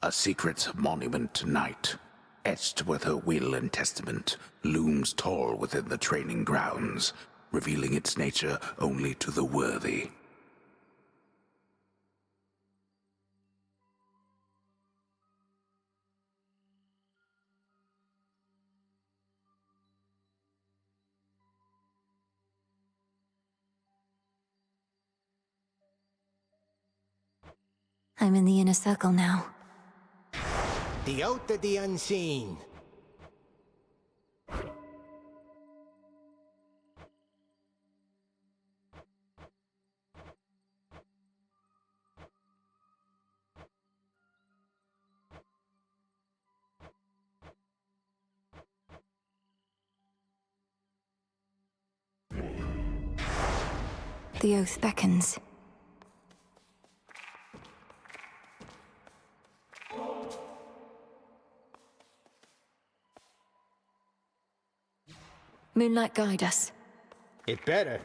A secret monument to night, etched with her will and testament, looms tall within the training grounds, revealing its nature only to the worthy. I'm in the inner circle now. The Oath of the Unseen. The oath beckons. Moonlight, guide us. It better.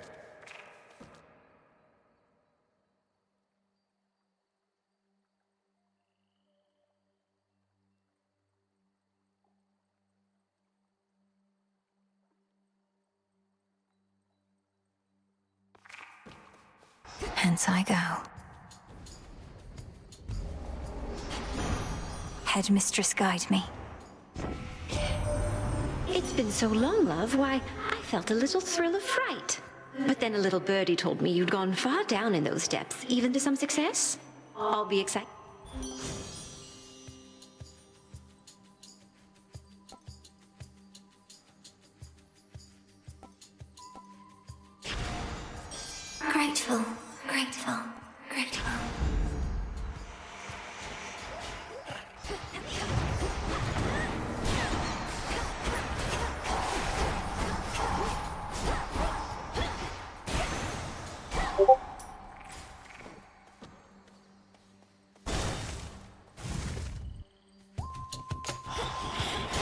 Hence I go. Headmistress, guide me. It's been so long, love. Why, I felt a little thrill of fright. But then a little birdie told me you'd gone far down in those depths, even to some success. I'll be excited. Grateful, grateful, grateful.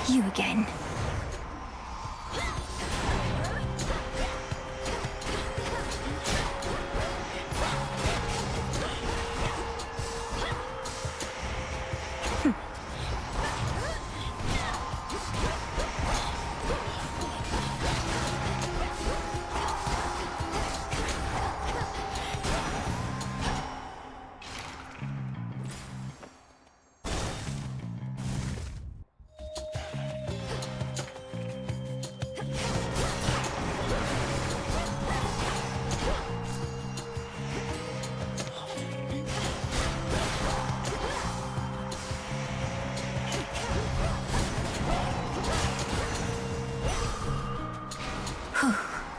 You again.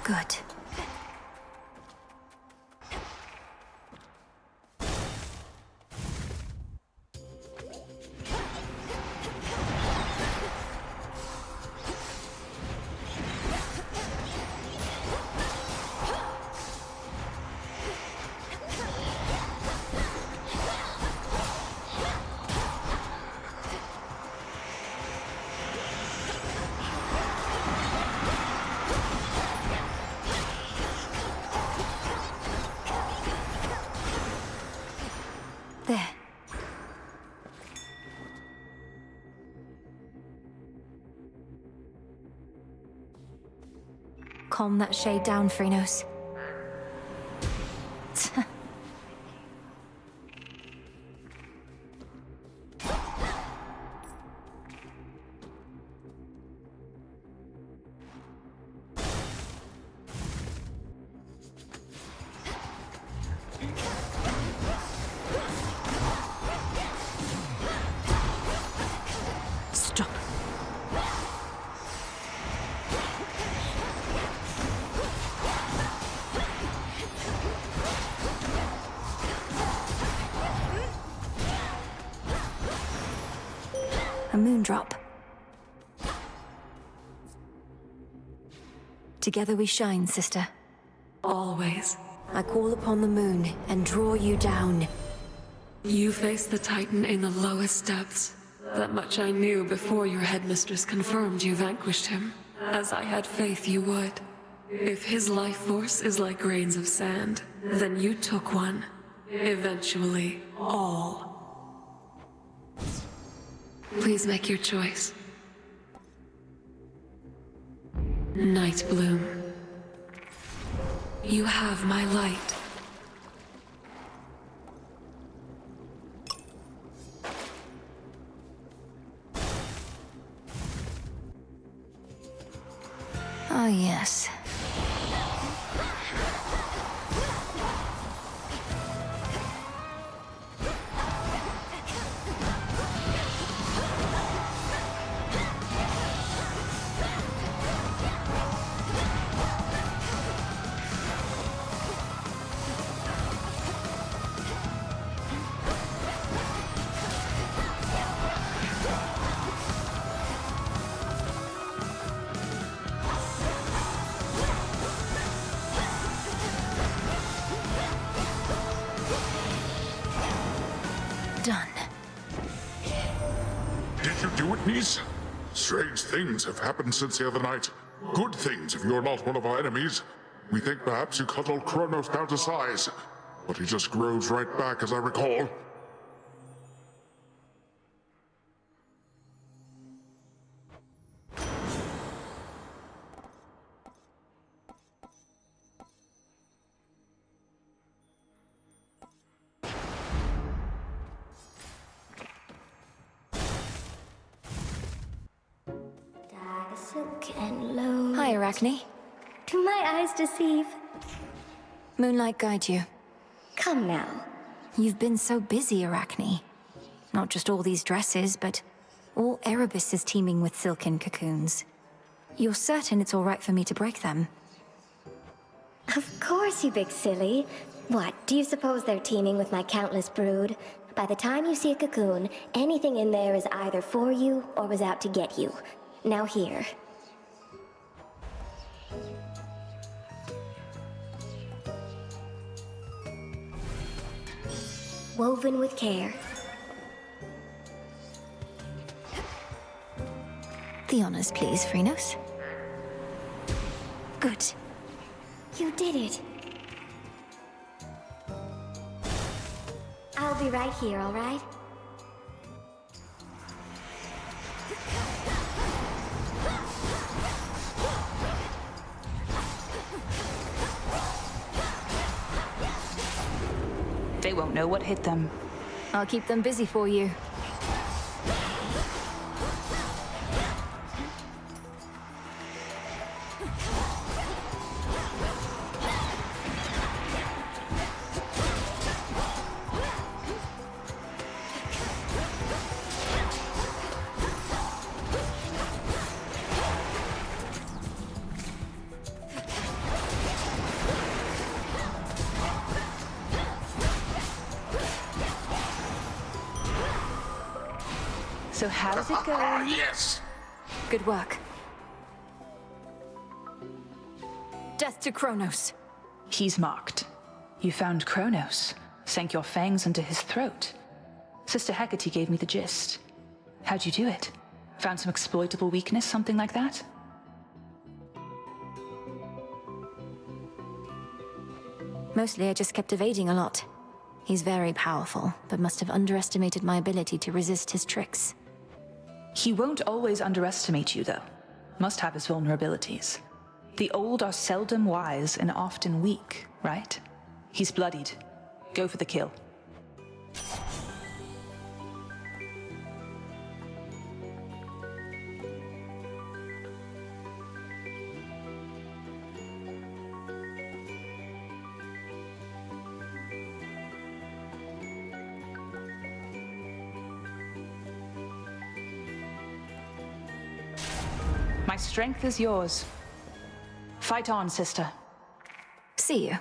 Good. There. Calm that shade down, Phrenos. Stop. A moondrop. Together we shine, sister. Always. I call upon the moon and draw you down. You faced the Titan in the lowest depths. That much I knew before your headmistress confirmed you vanquished him, as I had faith you would. If his life force is like grains of sand, then you took one. Eventually, all. Please make your choice. Night Bloom. You have my light. Oh, yes. Done. Did you do it, niece? Strange things have happened since the other night. Good things if you're not one of our enemies. We think perhaps you cut old Kronos down to size, but he just grows right back, as I recall. Silk and low. Hi, Arachne. Do my eyes deceive? Moonlight guide you. Come now. You've been so busy, Arachne. Not just all these dresses, but all Erebus is teeming with silken cocoons. You're certain it's all right for me to break them? Of course, you big silly. What, do you suppose they're teeming with my countless brood? By the time you see a cocoon, anything in there is either for you or was out to get you. Now here. Woven with care. The honors, please, Phrynos. Good. You did it. I'll be right here, all right? They won't know what hit them. I'll keep them busy for you. So how's it going? Yes! Good work. Death to Kronos. He's marked. You found Kronos, sank your fangs into his throat. Sister Hecate gave me the gist. How'd you do it? Found some exploitable weakness, something like that? Mostly I just kept evading a lot. He's very powerful, but must have underestimated my ability to resist his tricks. He won't always underestimate you, though. Must have his vulnerabilities. The old are seldom wise and often weak, right? He's bloodied. Go for the kill. My strength is yours. Fight on, sister. See you.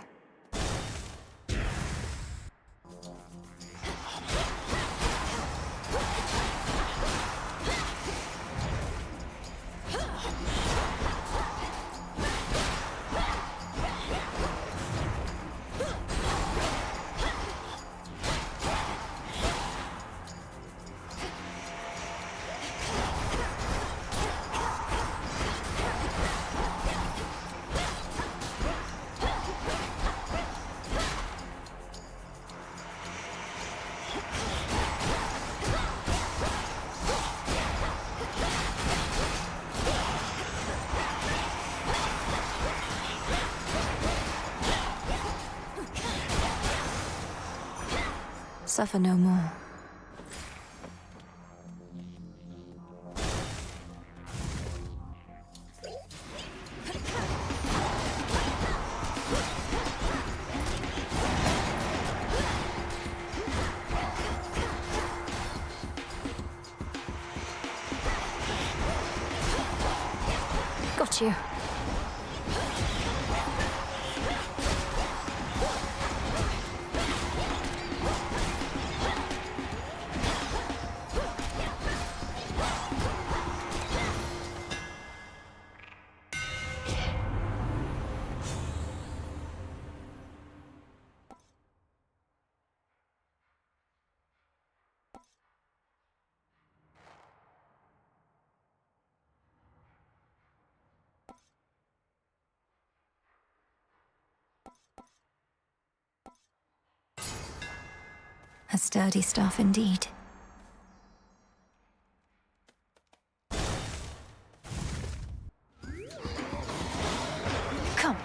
suffer no more. Got you. A sturdy staff indeed. Come.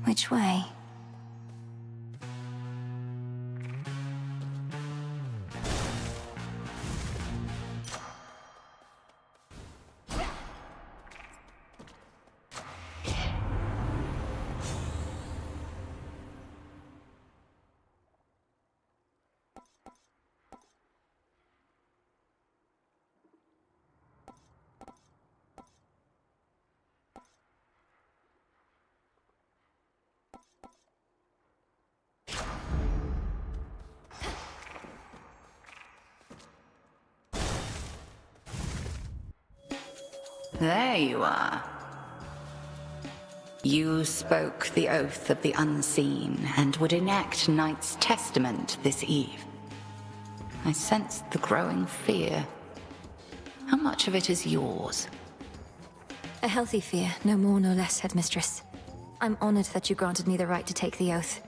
Which way? There you are. You spoke the oath of the unseen and would enact Knight's testament this eve. I sensed the growing fear. How much of it is yours? A healthy fear, no more no less, Headmistress. I'm honored that you granted me the right to take the oath.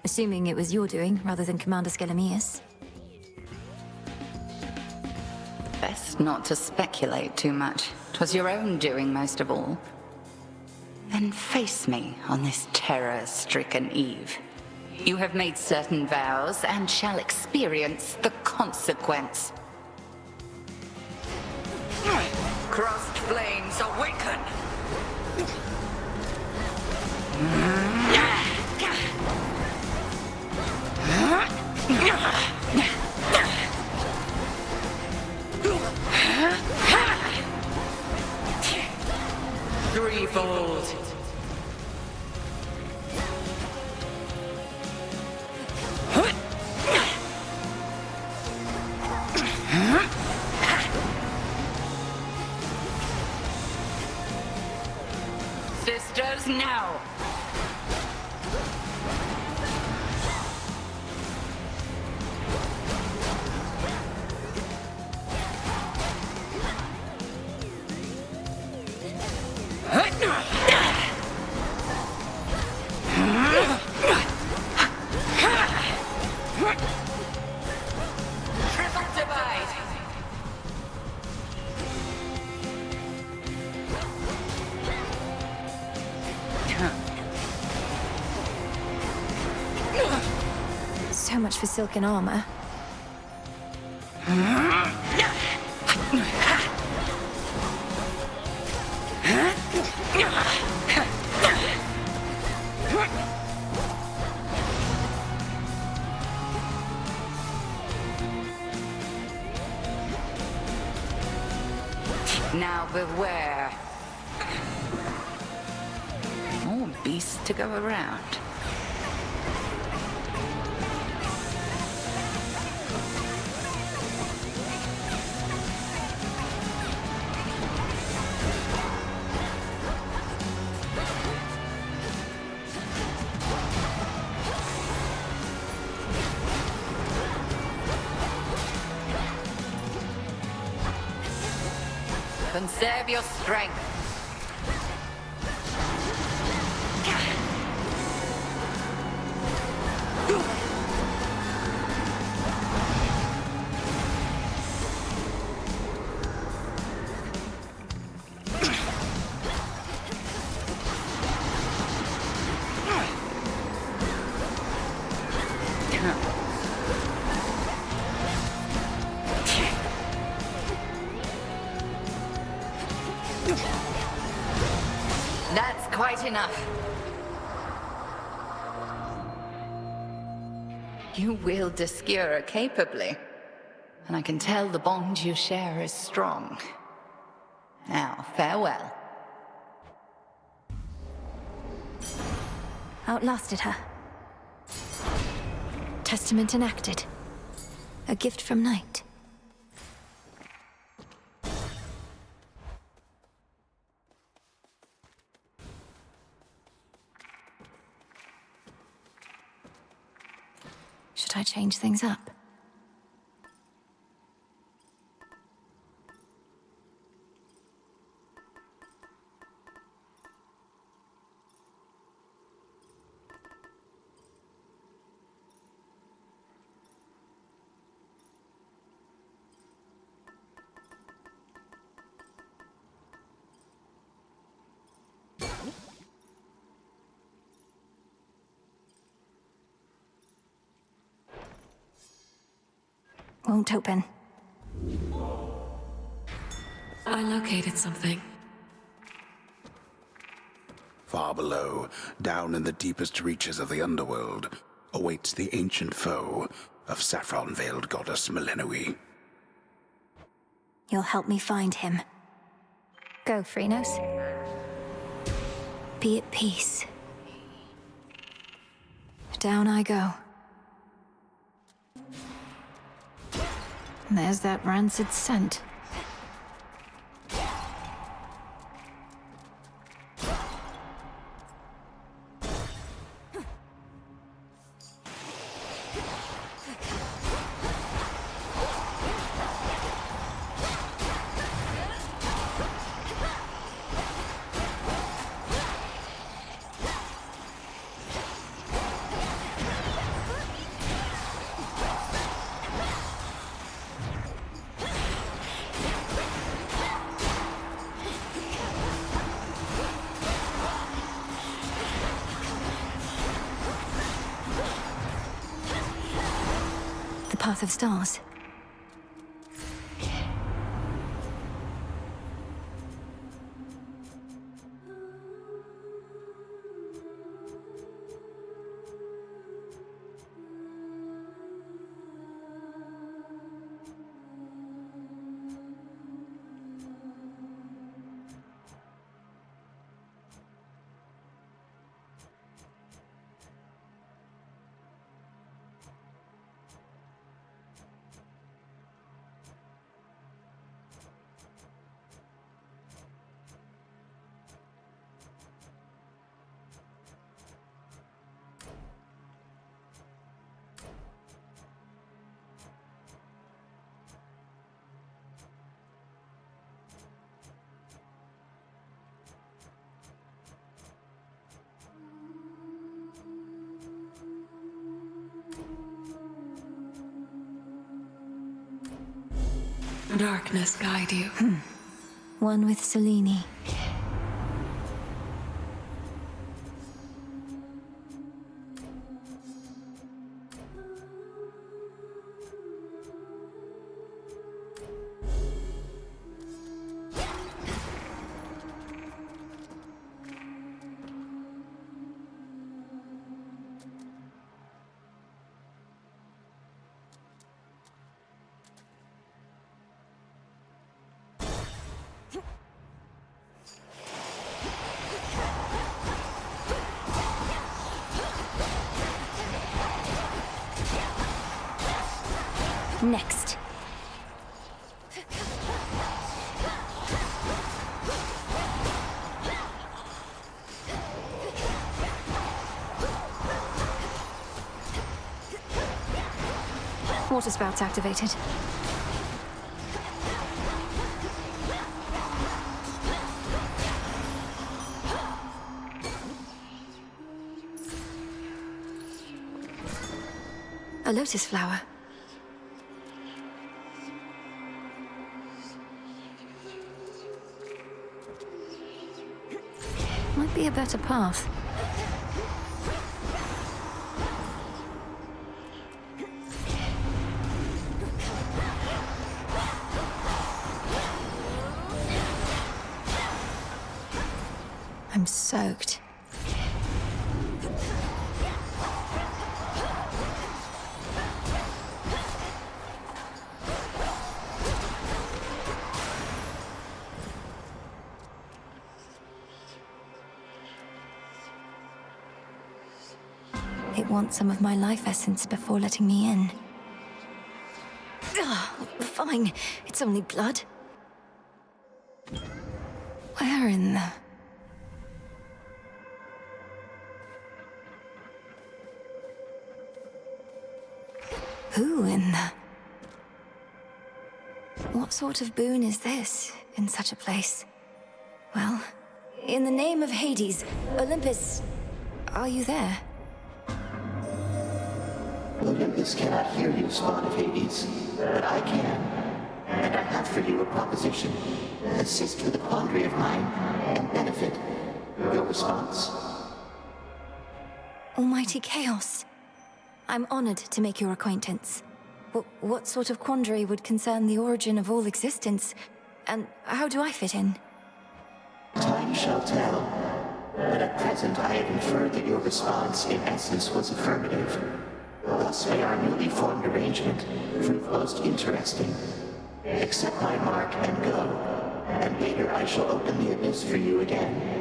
Assuming it was your doing rather than Commander Skelemia's. Best not to speculate too much. 'Twas your own doing most of all. Then face me on this terror-stricken eve. You have made certain vows and shall experience the consequence. Crossed flames awaken! Threefold. Sisters, now! Triple divide! So much for silken armor. Now beware. More beasts to go around. Conserve your strength. That's quite enough. You wield Deskura capably, and I can tell the bond you share is strong. Now, farewell. Outlasted her. Testament enacted. A gift from Night. Should I change things up? Won't open. I located something. Far below, down in the deepest reaches of the underworld, awaits the ancient foe of saffron-veiled goddess Melinoe. You'll help me find him. Go, Phrynos. Be at peace. Down I go. There's that rancid scent. Path of Stars. Darkness guide you. One with Selene. Next. Water spouts activated. A lotus flower. Might be a better path. I'm soaked. It wants some of my life essence before letting me in. Ugh, fine. It's only blood. Where in the... Who in the... What sort of boon is this, in such a place? Well, in the name of Hades, Olympus, are you there? Olympus cannot hear you, Spawn of Hades, but I can. And I have for you a proposition. Assist with a quandary of mine, and benefit. Your response? Almighty Chaos. I'm honored to make your acquaintance. What sort of quandary would concern the origin of all existence? And how do I fit in? Time shall tell. But at present I have inferred that your response, in essence, was affirmative. Thus may our newly formed arrangement prove most interesting. Accept my mark and go, and later I shall open the abyss for you again.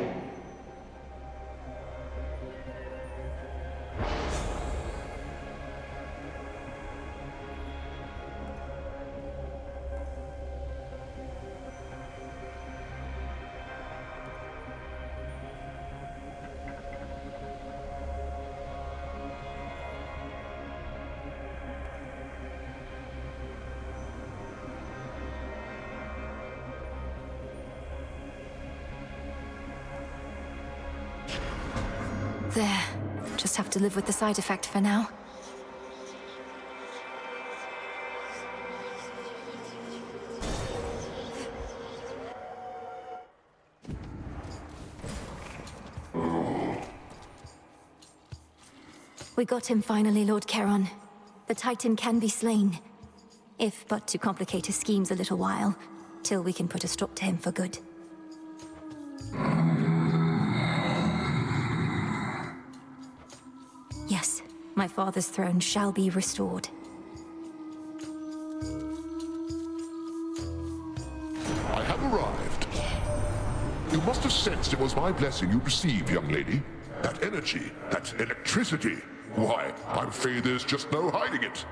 There. Just have to live with the side effect for now. We got him finally, Lord Charon. The Titan can be slain. If but to complicate his schemes a little while, till we can put a stop to him for good. Yes, my father's throne shall be restored. I have arrived. You must have sensed it was my blessing you received, young lady. That energy, that electricity. Why, I'm afraid there's just no hiding it.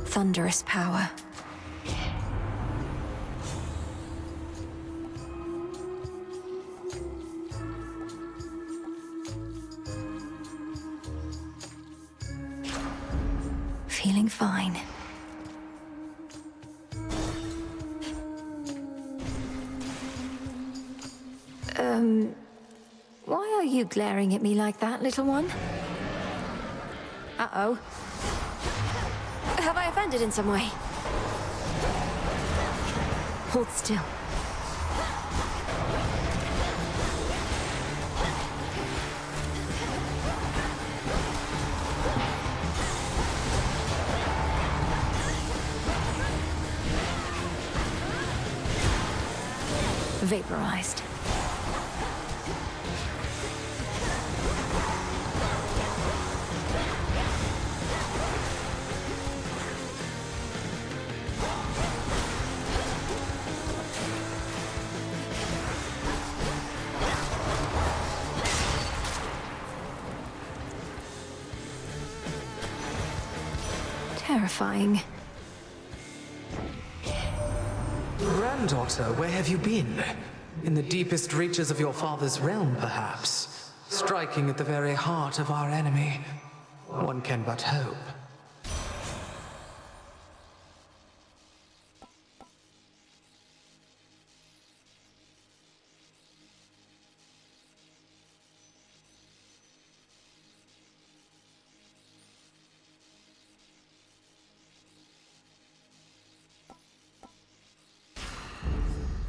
Thunderous power. Feeling fine. Why are you glaring at me like that, little one? Uh-oh. Have I offended in some way? Hold still. Vaporized. Terrifying. Granddaughter, where have you been? In the deepest reaches of your father's realm, perhaps. Striking at the very heart of our enemy. One can but hope.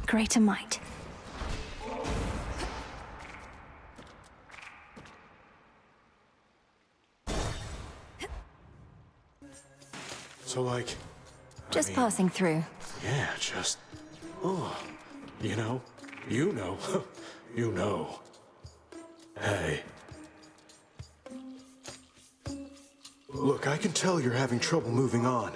greater might. So, like... Just passing through. Yeah, just... Oh, you know? You know. You know. Hey. Look, I can tell you're having trouble moving on.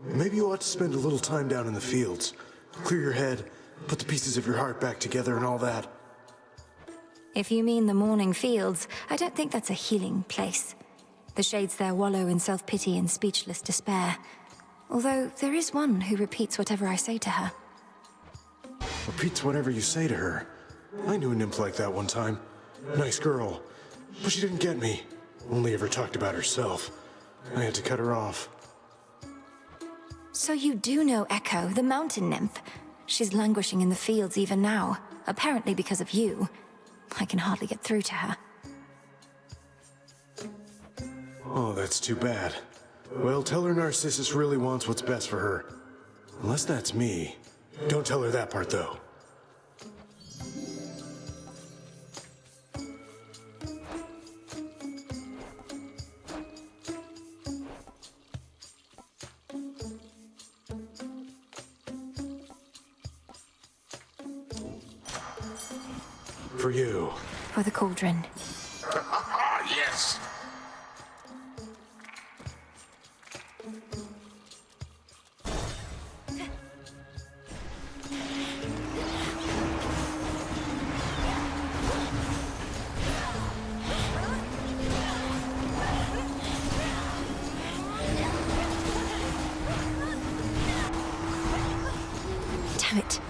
Maybe you ought to spend a little time down in the fields. Clear your head, put the pieces of your heart back together and all that. If you mean the morning fields, I don't think that's a healing place. The shades there wallow in self-pity and speechless despair. Although there is one who repeats whatever I say to her. Repeats whatever you say to her. I knew a nymph like that one time. Nice girl. But she didn't get me. Only ever talked about herself. I had to cut her off. So you do know Echo, the mountain nymph. She's languishing in the fields even now, apparently because of you. I can hardly get through to her. Oh, that's too bad. Well, tell her Narcissus really wants what's best for her. Unless that's me. Don't tell her that part, though. For you. For the cauldron. Yes! Damn it.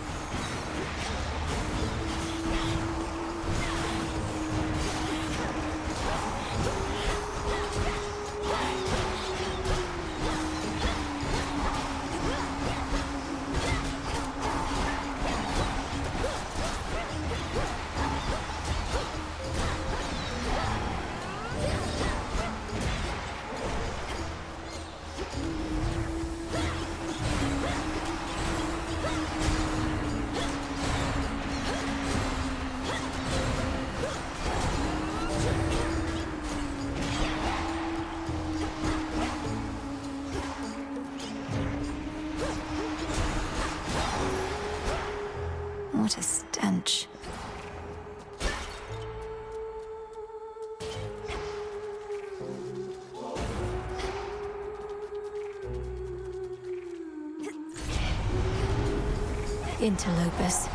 What a stench. Interlopers.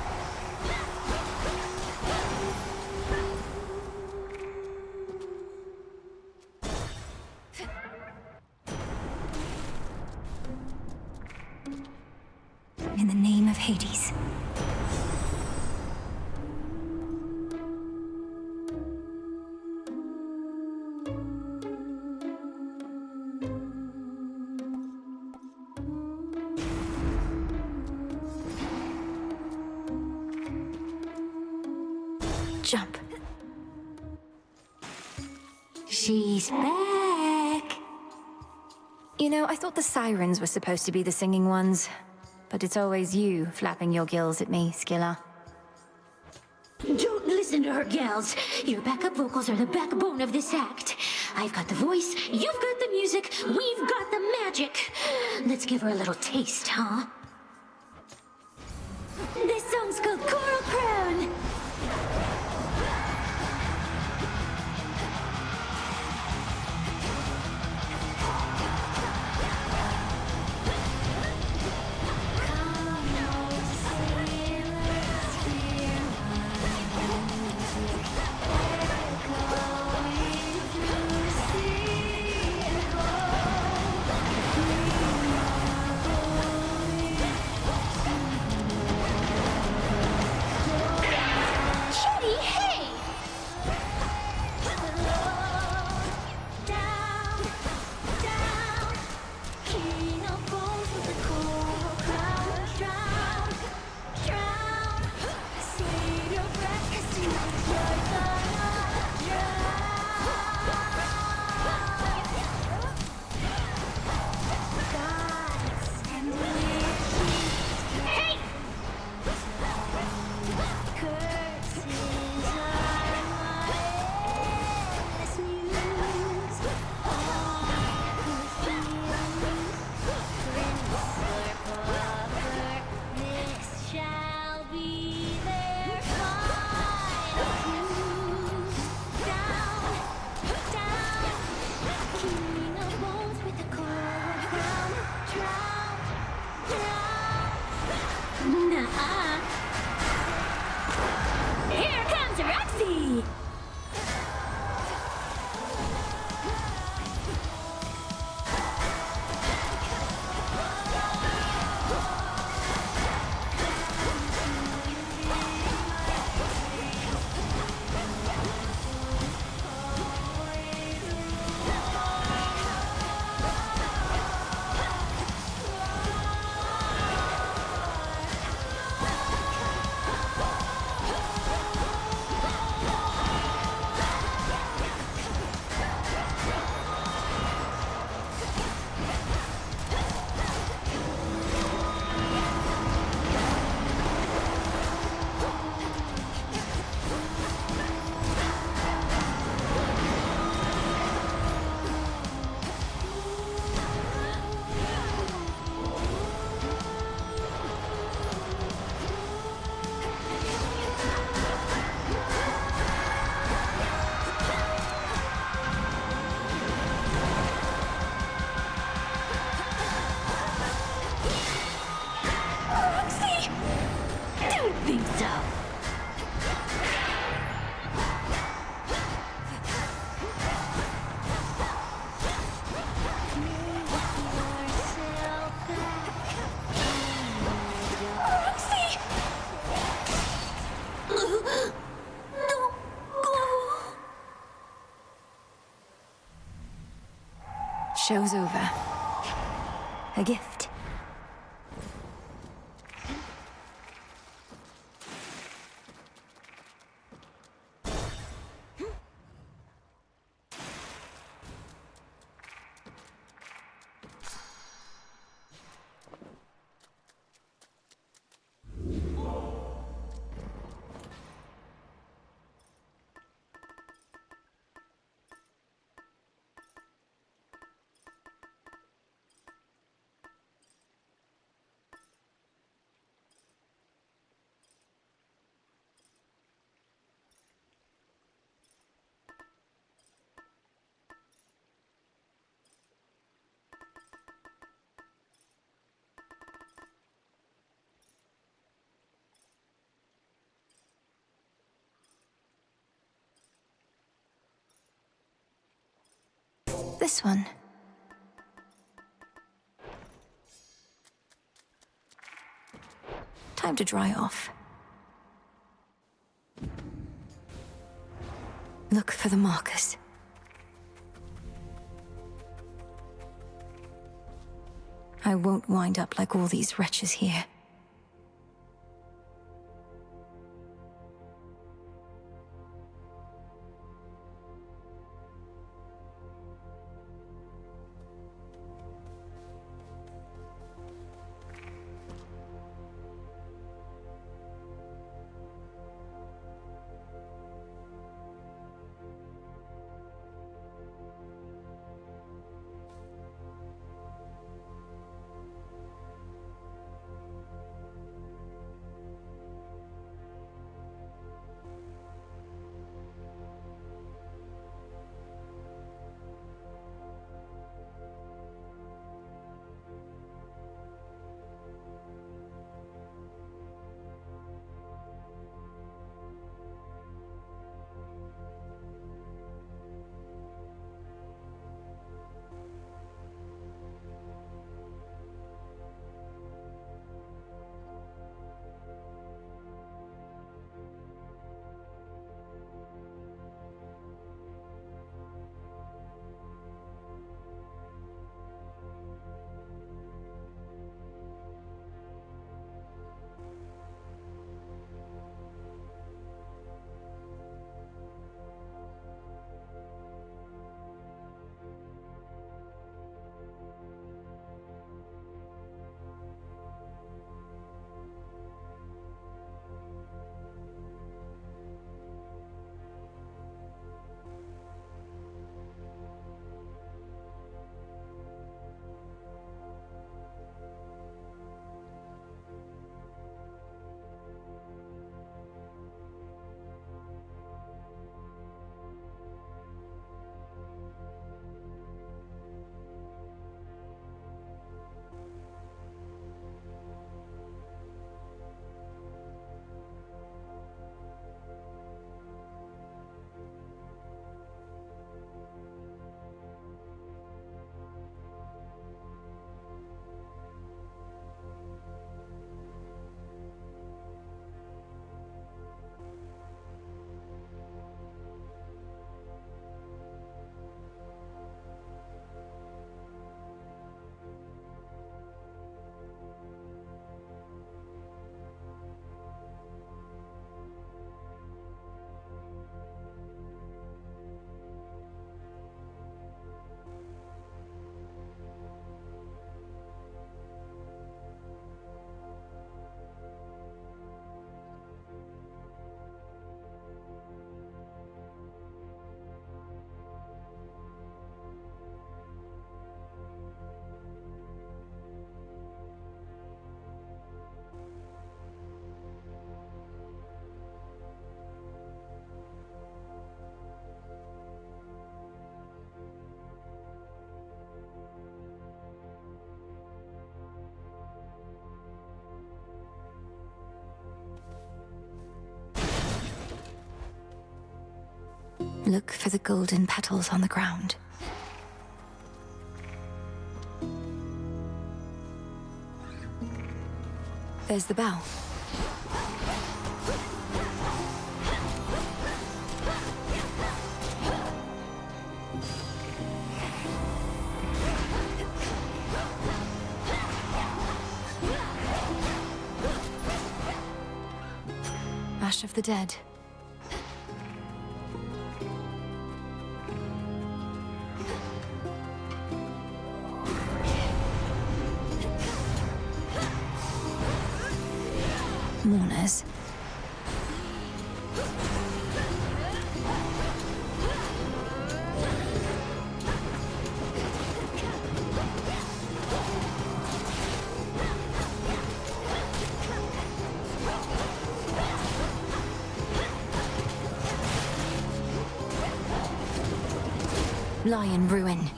In the name of Hades. Jump. She's back. You know, I thought the sirens were supposed to be the singing ones. But it's always you flapping your gills at me, Skilla. Don't listen to her, gals. Your backup vocals are the backbone of this act. I've got the voice, you've got the music, we've got the magic. Let's give her a little taste, huh? This song's called Coral Crown. think so. Show's over. A gift. This one. Time to dry off. Look for the markers. I won't wind up like all these wretches here. Look for the golden petals on the ground. There's the bell. Ash of the Dead. Mourners. Lion Ruin.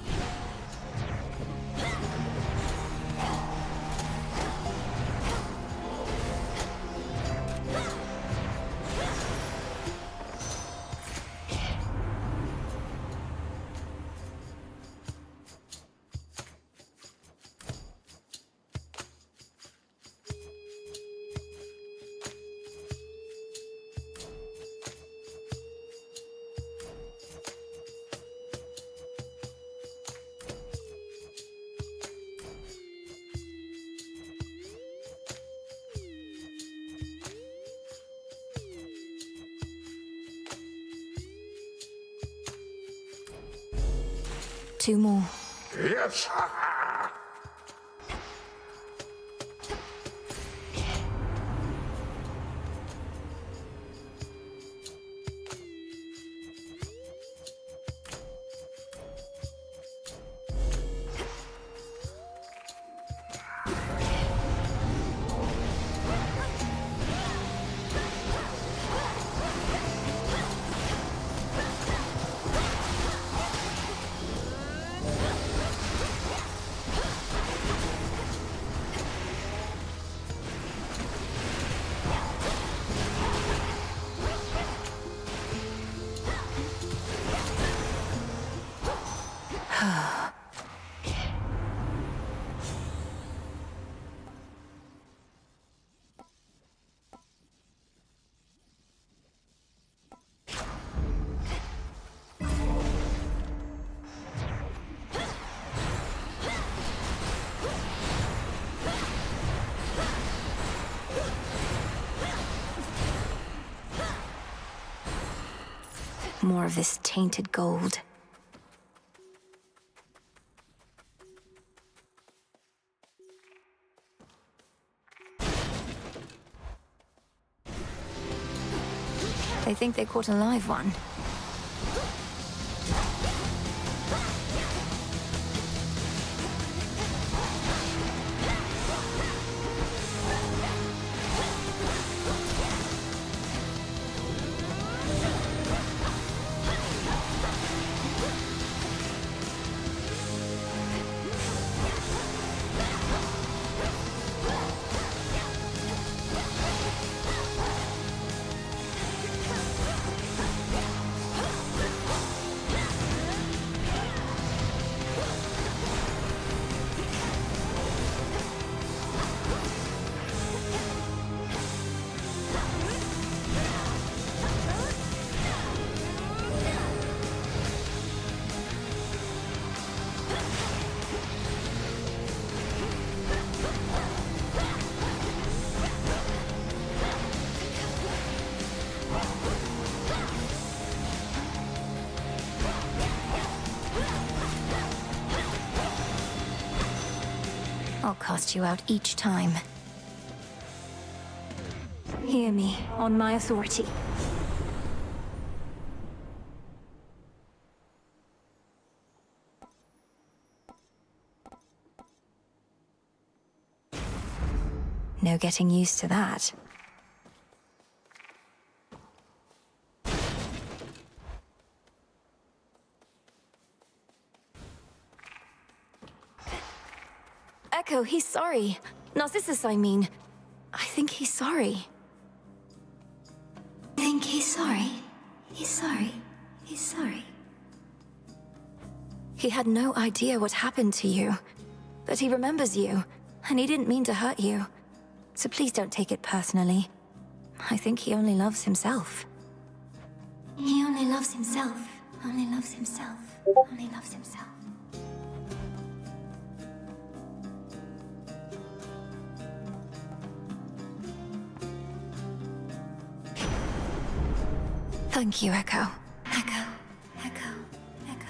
Two more. Yes! More of this tainted gold. They think they caught a live one. I'll cast you out each time. Hear me, on my authority. No getting used to that. Echo, he's sorry. Narcissus, I mean. I think he's sorry. Think he's sorry? He's sorry. He's sorry. He had no idea what happened to you. But he remembers you, and he didn't mean to hurt you. So please don't take it personally. I think he only loves himself. He only loves himself. Only loves himself. Only loves himself. Thank you, Echo. Echo. Echo. Echo.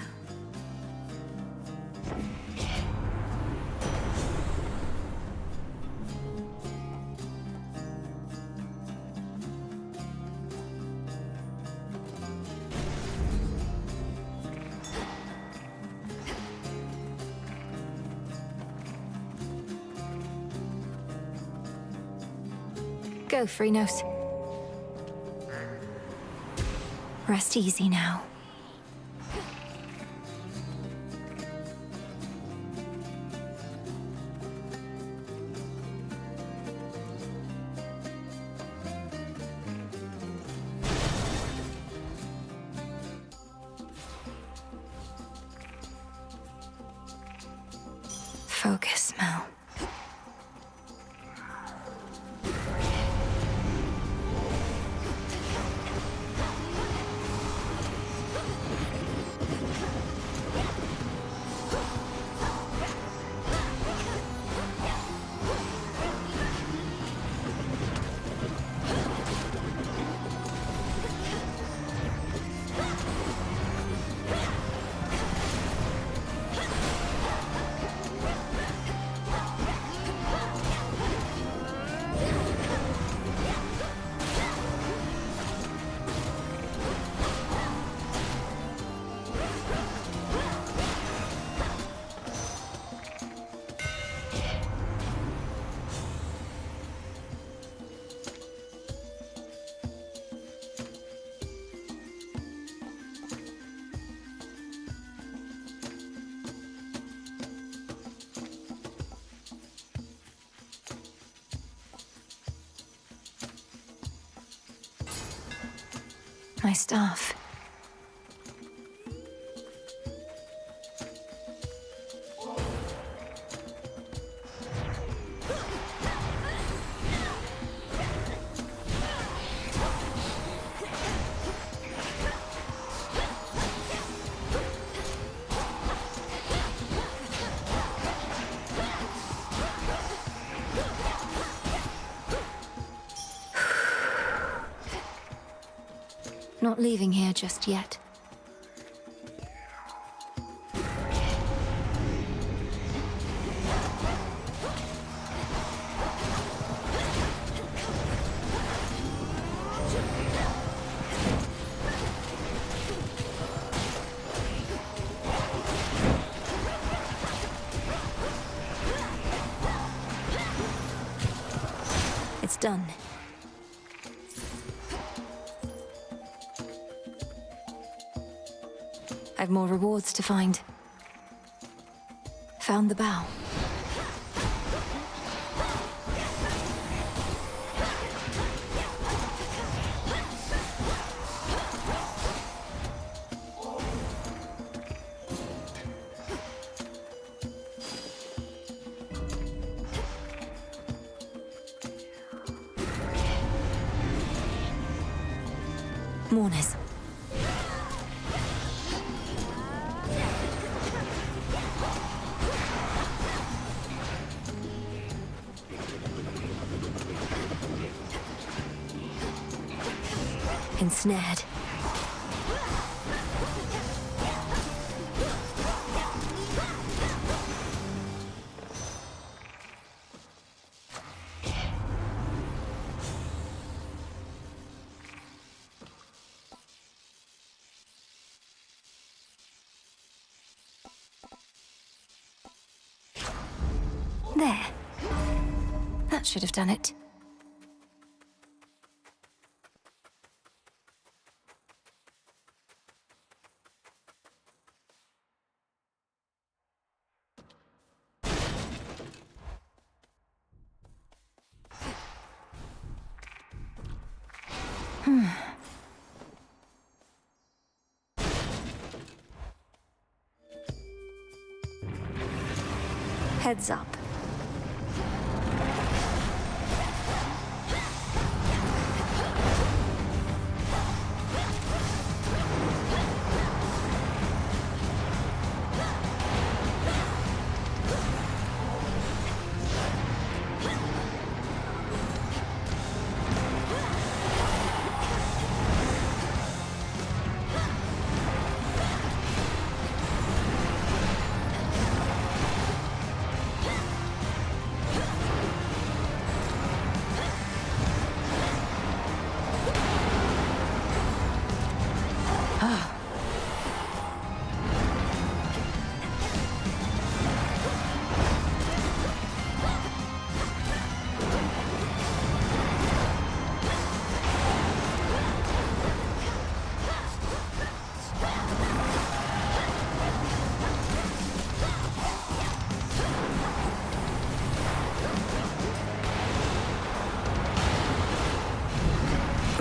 Go, Phrynos. Rest easy now. Focus, Mel. My staff. Not leaving here just yet. It's done. I've more rewards to find. Found the bow. Mourners. Ensnared. There. That should have done it. Heads up.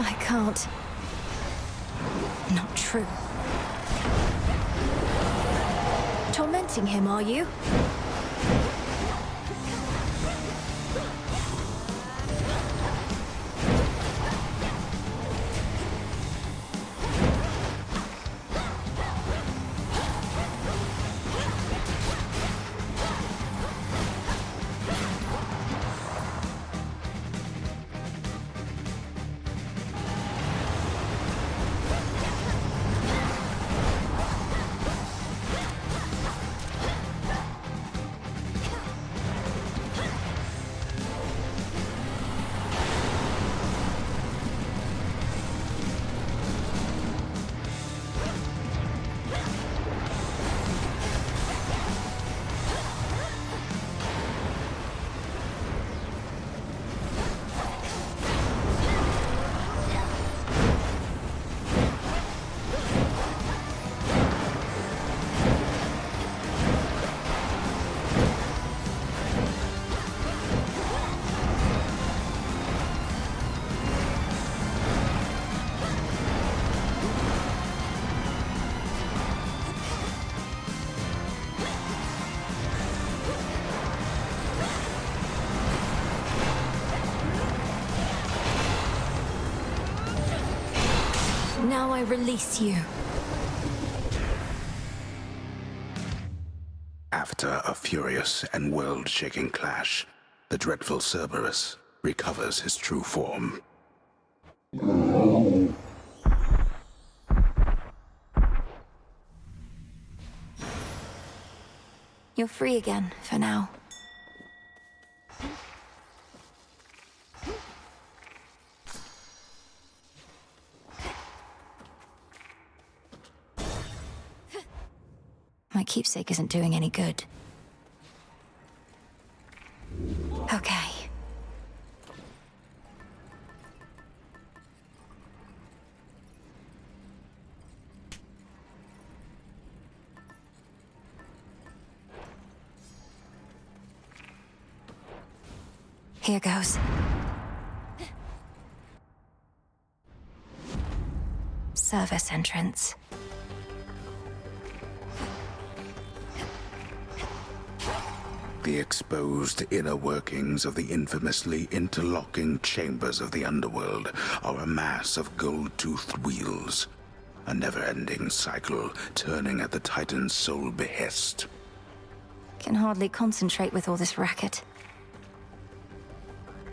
I can't. Not true. Tormenting him, are you? Now I release you. After a furious and world-shaking clash, the dreadful Cerberus recovers his true form. You're free again, for now. My keepsake isn't doing any good. Okay. Here goes. Service entrance. The exposed inner workings of the infamously interlocking chambers of the underworld are a mass of gold-toothed wheels. A never-ending cycle turning at the Titan's sole behest. Can hardly concentrate with all this racket.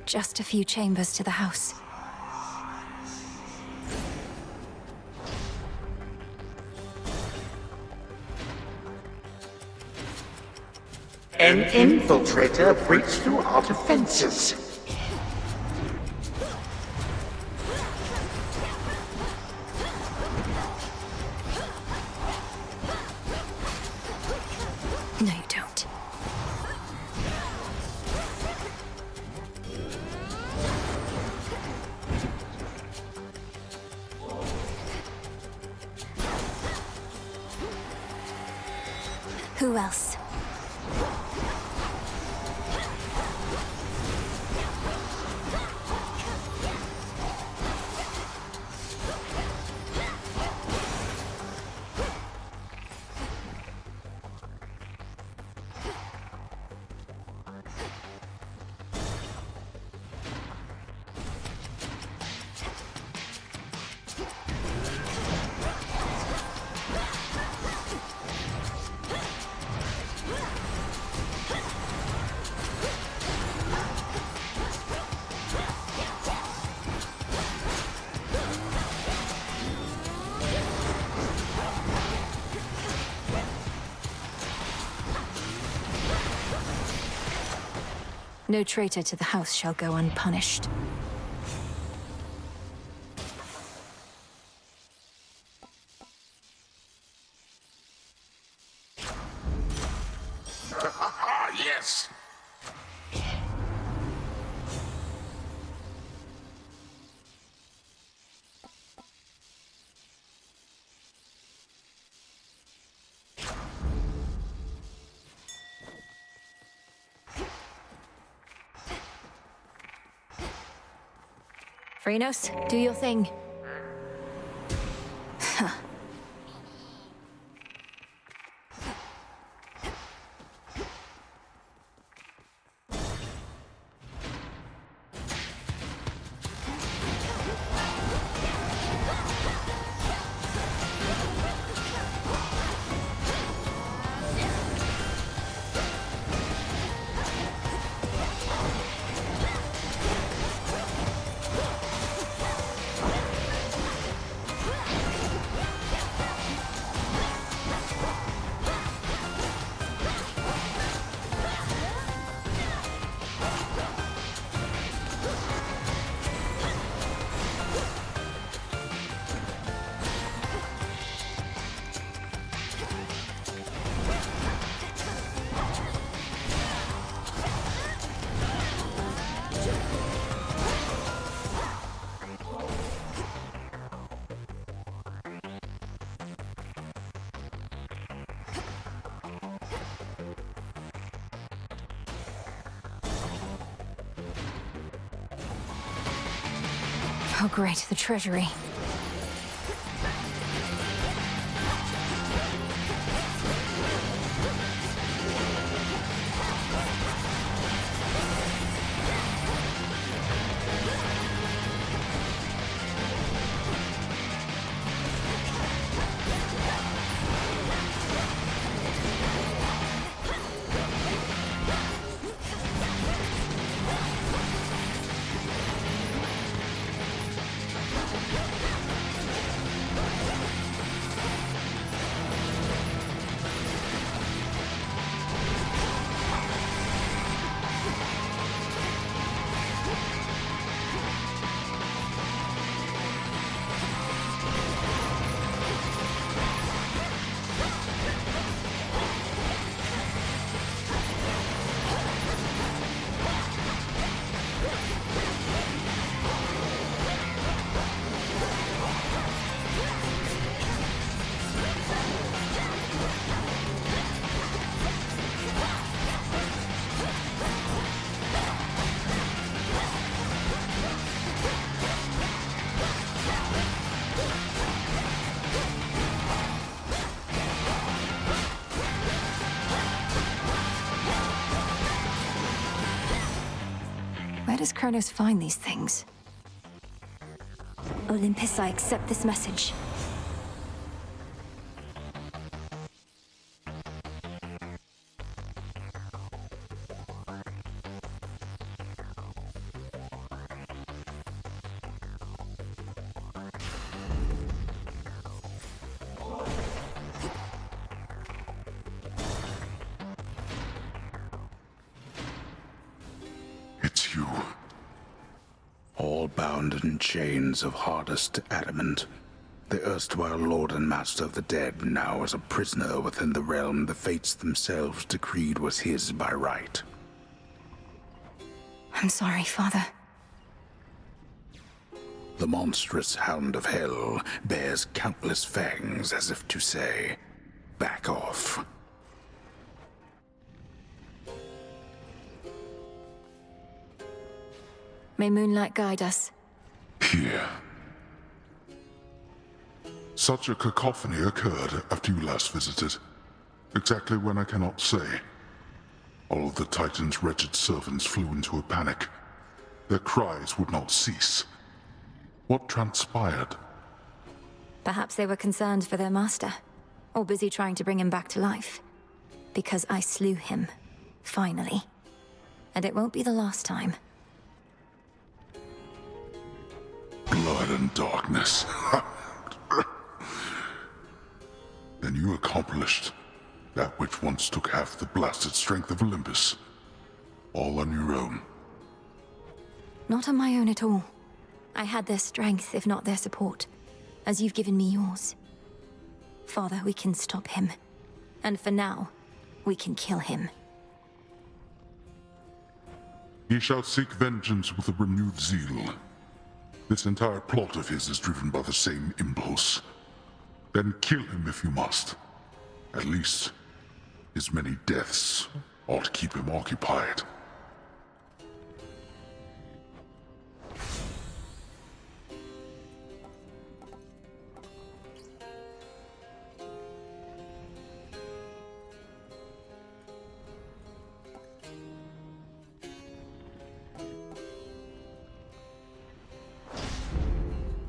Just a few chambers to the house. An infiltrator breaks through our defenses. No, you don't. Who else? No traitor to the house shall go unpunished. Yes! Phrynos, do your thing. Oh great, the treasury. Where does Kronos find these things? Olympus, I accept this message. It's you. All bound in chains of hardest adamant. The erstwhile lord and master of the dead, now as a prisoner within the realm the fates themselves decreed was his by right. I'm sorry, Father. The monstrous hound of hell bears countless fangs as if to say, back off. May moonlight guide us. Here. Such a cacophony occurred after you last visited. Exactly when I cannot say. All of the Titan's wretched servants flew into a panic. Their cries would not cease. What transpired? Perhaps they were concerned for their master, or busy trying to bring him back to life. Because I slew him, finally. And it won't be the last time. Blood and darkness. Then you accomplished that which once took half the blasted strength of Olympus. All on your own. Not on my own at all. I had their strength, if not their support, as you've given me yours. Father, we can stop him. And for now, we can kill him. He shall seek vengeance with a renewed zeal. This entire plot of his is driven by the same impulse. Then kill him if you must. At least, his many deaths ought to keep him occupied.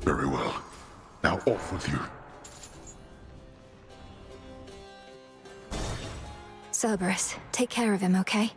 Very well. Now off with you. Cerberus, take care of him, okay?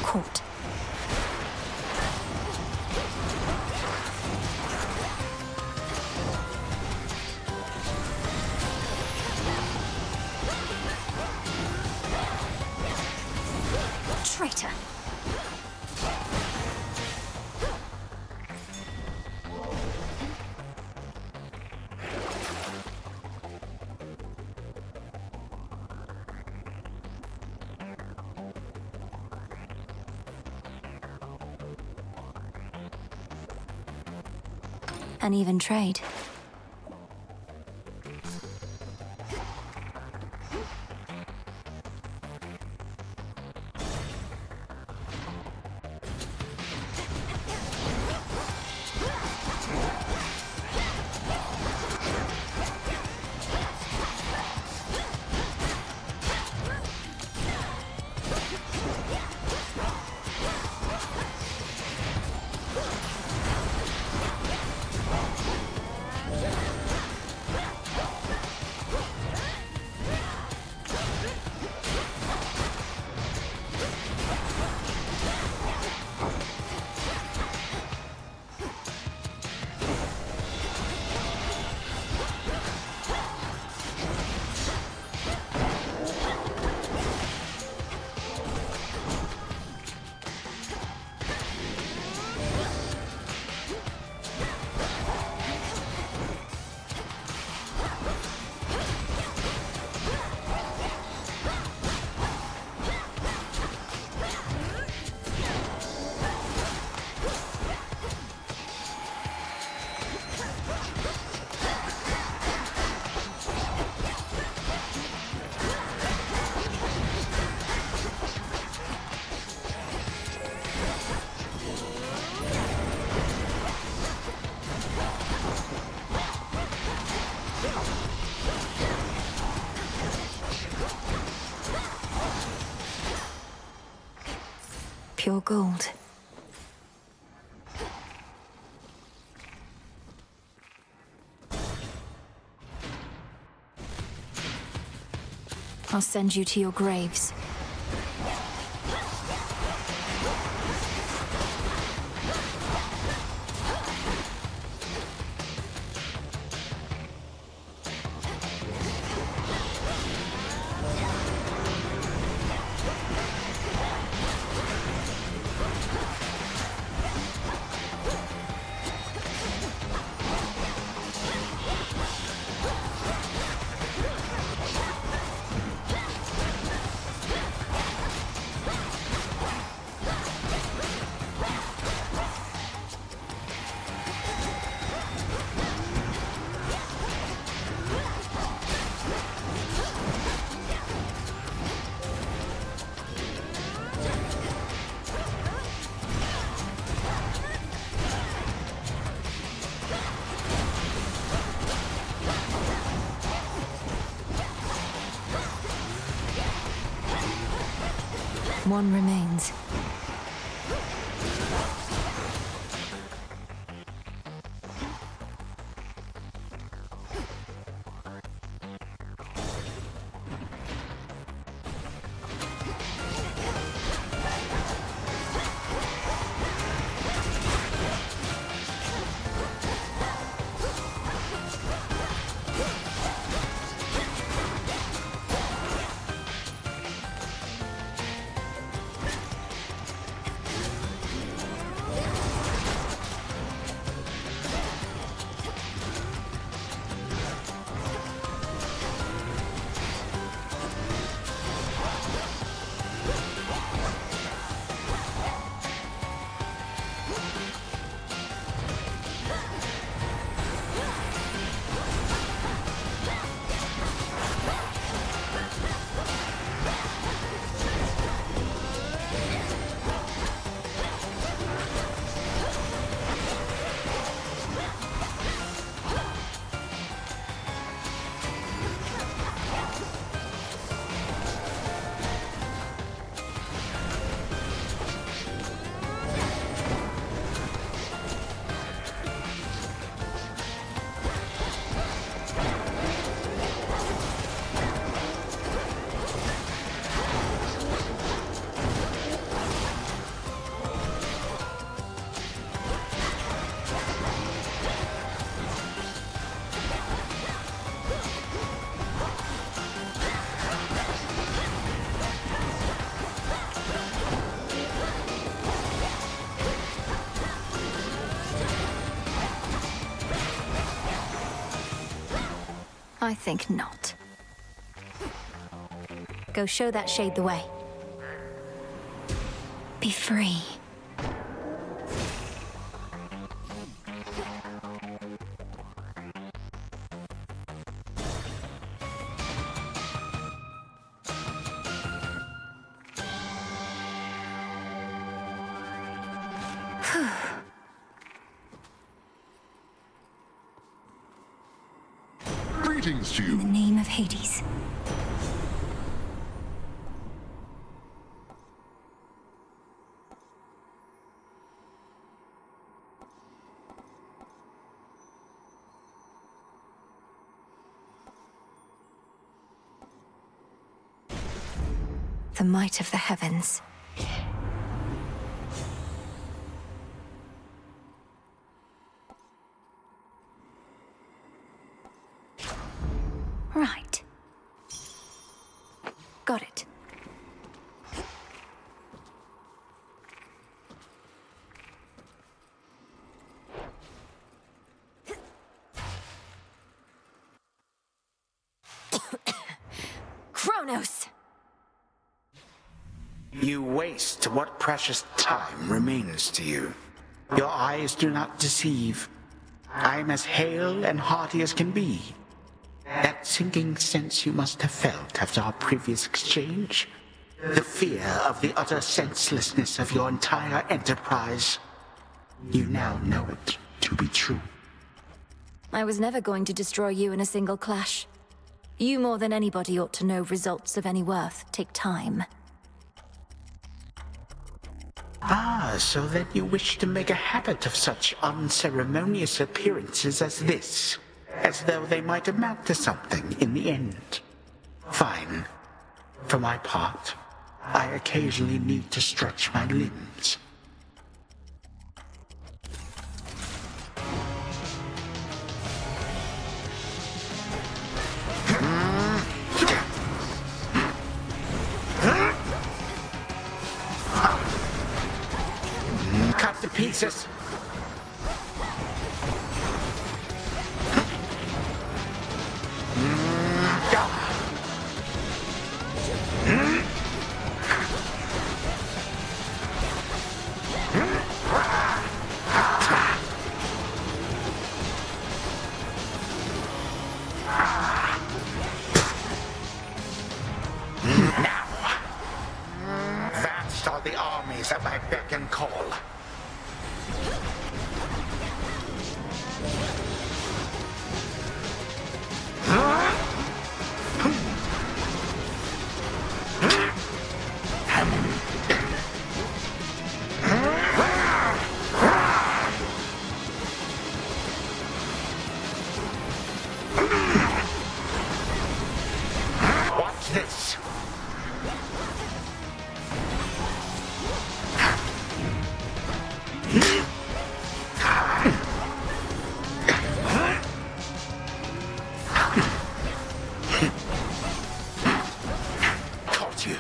Caught. Traitor. An even trade. Pure gold. I'll send you to your graves. One remains. I think not. Go show that shade the way. Be free. Greetings to you. In the name of Hades. The might of the heavens. Right. Got it. Kronos! You waste what precious time remains to you. Your eyes do not deceive. I'm as hale and hearty as can be. That sinking sense you must have felt after our previous exchange. The fear of the utter senselessness of your entire enterprise. You now know it to be true. I was never going to destroy you in a single clash. You more than anybody ought to know results of any worth take time. Ah, so then you wish to make a habit of such unceremonious appearances as this, as though they might amount to something in the end. Fine. For my part, I occasionally need to stretch my limbs. Cut to pieces. Vast are the armies at my beck and call. this? Caught you.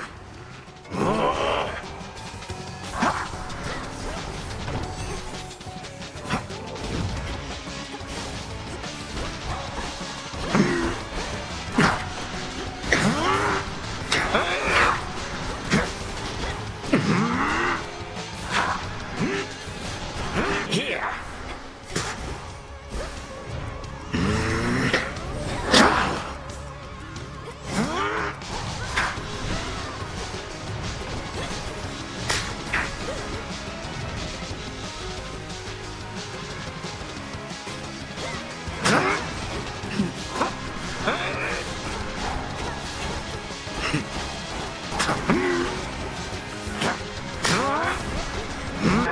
Here.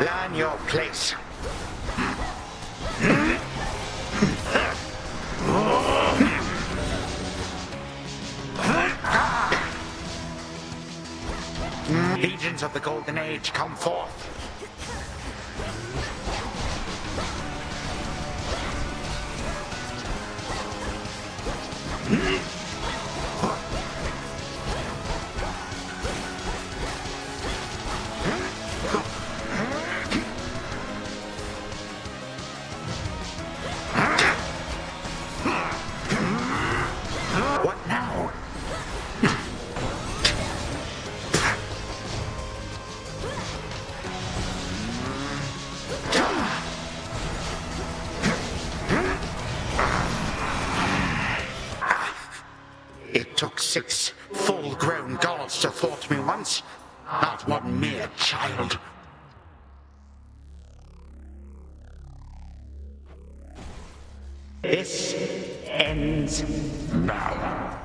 Learn your place. Legions of the Golden Age, come forth. What now? It took 6 full-grown gods to thwart me once, not one mere child. This ends now.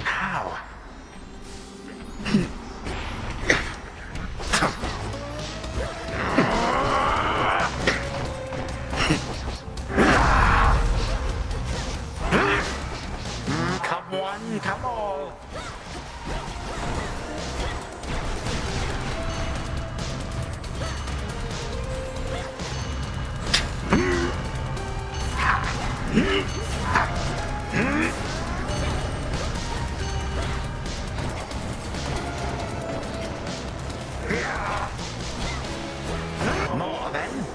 How? Come one, come all. More then?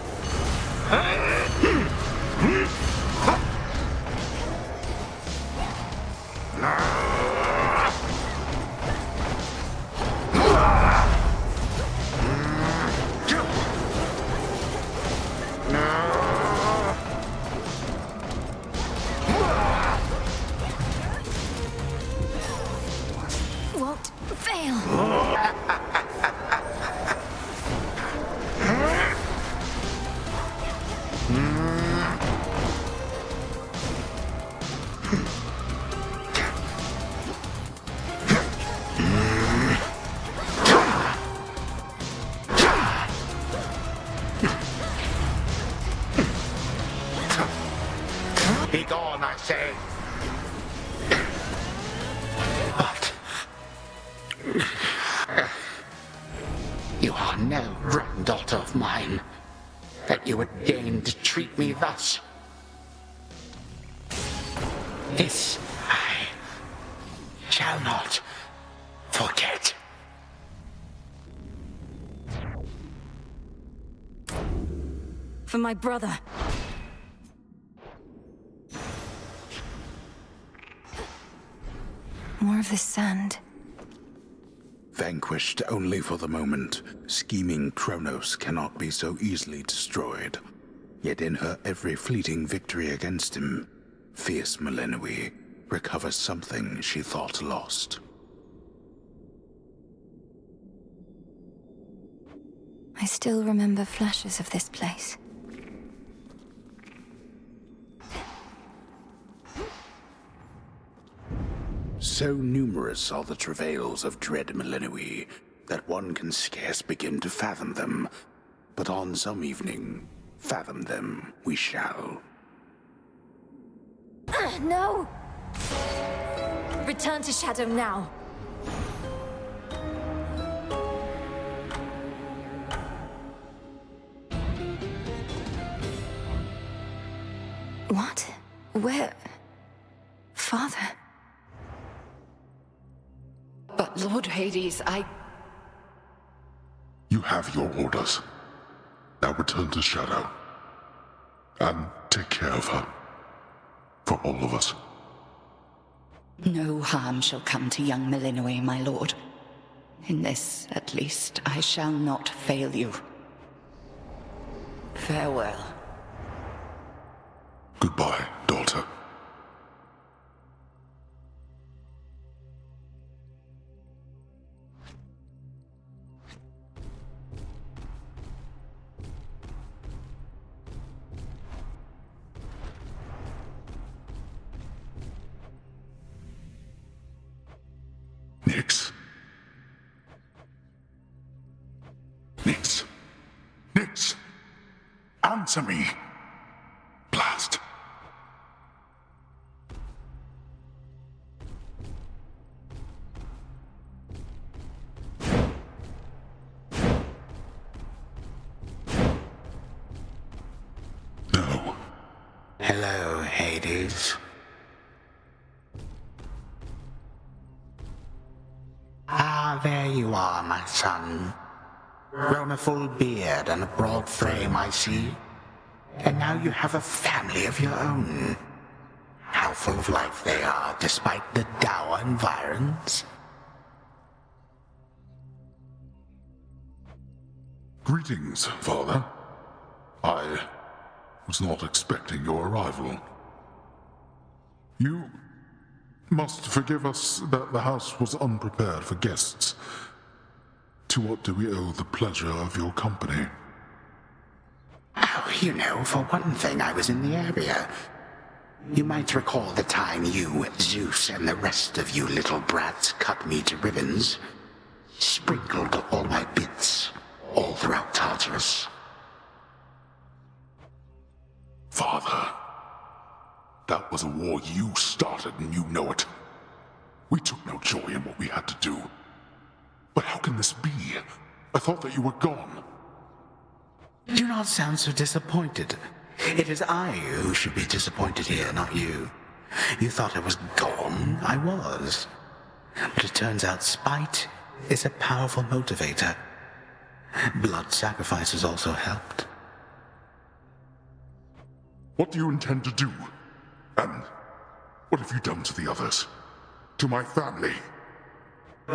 Won't fail. Be gone, I say. But you are no granddaughter of mine, that you would deign to treat me thus. This I shall not forget. For my brother. More of this sand. Vanquished only for the moment, scheming Kronos cannot be so easily destroyed. Yet in her every fleeting victory against him, fierce Melinoe recovers something she thought lost. I still remember flashes of this place. So numerous are the travails of dread Melinoe that one can scarce begin to fathom them. but on some evening, fathom them we shall. No! Return to Shadow now. What? Where? Father? But Lord Hades, You have your orders. Now return to Shadow. And take care of her. For all of us. No harm shall come to young Melinoe, my lord. In this, at least, I shall not fail you. Farewell. Goodbye, daughter. Nyx. Nyx. Nyx. Answer me. Blast. No. Hello, Hades. Ah, there you are, my son. Grown a full beard and a broad frame, I see. And now you have a family of your own. How full of life they are, despite the dour environs. Greetings, Father. I was not expecting your arrival. You must forgive us that the house was unprepared for guests. To what do we owe the pleasure of your company? Oh, you know, for one thing, I was in the area. You might recall the time you, Zeus, and the rest of you little brats cut me to ribbons. Sprinkled all my bits all throughout Tartarus. Father, that was a war you started and you know it. We took no joy in what we had to do. But how can this be? I thought that you were gone. Do not sound so disappointed. It is I who should be disappointed here, not you. You thought I was gone. I was. But it turns out spite is a powerful motivator. Blood sacrifices also helped. What do you intend to do? And what have you done to the others? To my family?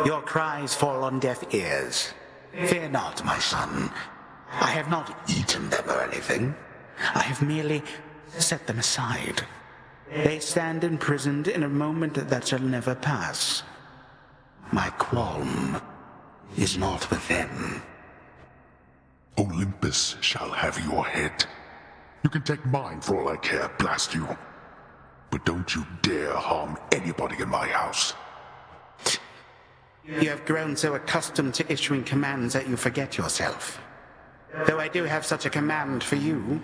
Your cries fall on deaf ears. Fear not, my son. I have not eaten them or anything. I have merely set them aside. They stand imprisoned in a moment that shall never pass. My qualm is not with them. Olympus shall have your head. You can take mine for all I care, blast you. But don't you dare harm anybody in my house. You have grown so accustomed to issuing commands that you forget yourself. Though I do have such a command for you,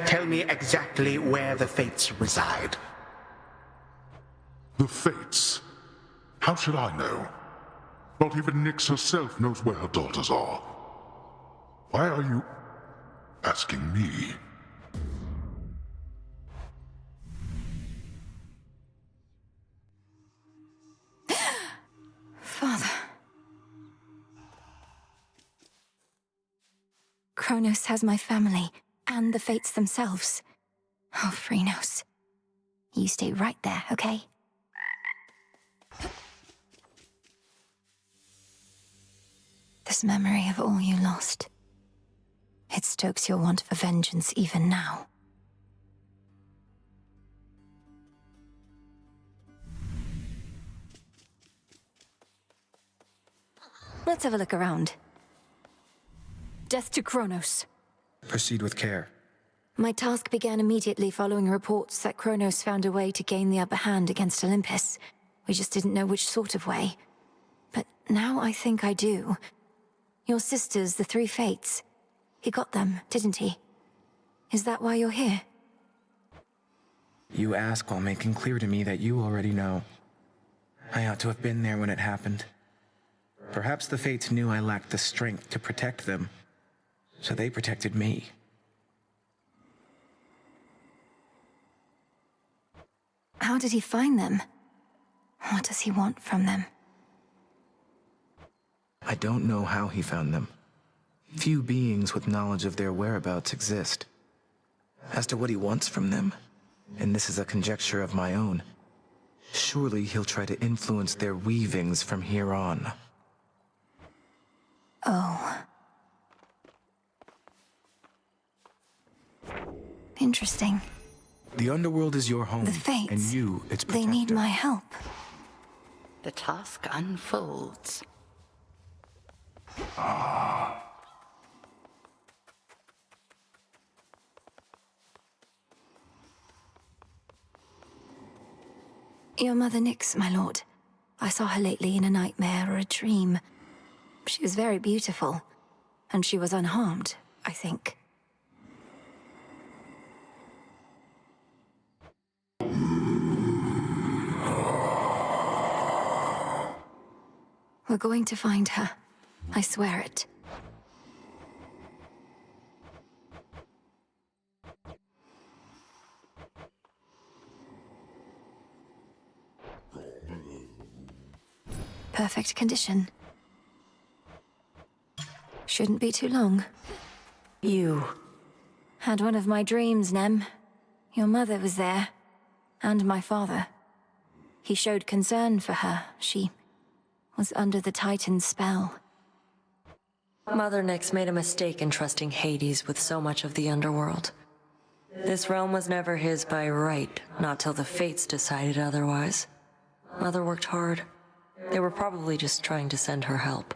tell me exactly where the Fates reside. The Fates? How should I know? Not even Nyx herself knows where her daughters are. Why are you asking me? Father. Kronos has my family, and the Fates themselves. Oh, Phrynos. You stay right there, okay? This memory of all you lost. It stokes your want for vengeance even now. Let's have a look around. Death to Kronos. Proceed with care. My task began immediately following reports that Kronos found a way to gain the upper hand against Olympus. We just didn't know which sort of way. But now I think I do. Your sisters, the three Fates. He got them, didn't he? Is that why you're here? You ask while making clear to me that you already know. I ought to have been there when it happened. Perhaps the Fates knew I lacked the strength to protect them, so they protected me. How did he find them? What does he want from them? I don't know how he found them. Few beings with knowledge of their whereabouts exist. As to what he wants from them, and this is a conjecture of my own, surely he'll try to influence their weavings from here on. Oh. Interesting. The underworld is your home, The Fates, and you, its protector. They need my help. The task unfolds. Your mother Nyx, my lord. I saw her lately in a nightmare or a dream. She was very beautiful, and she was unharmed, I think. We're going to find her. I swear it. Perfect condition. Shouldn't be too long. You. Had one of my dreams, Nem. Your mother was there. And my father. He showed concern for her. She was under the Titan's spell. Mother Nyx made a mistake in trusting Hades with so much of the underworld. This realm was never his by right, not till the Fates decided otherwise. Mother worked hard. They were probably just trying to send her help.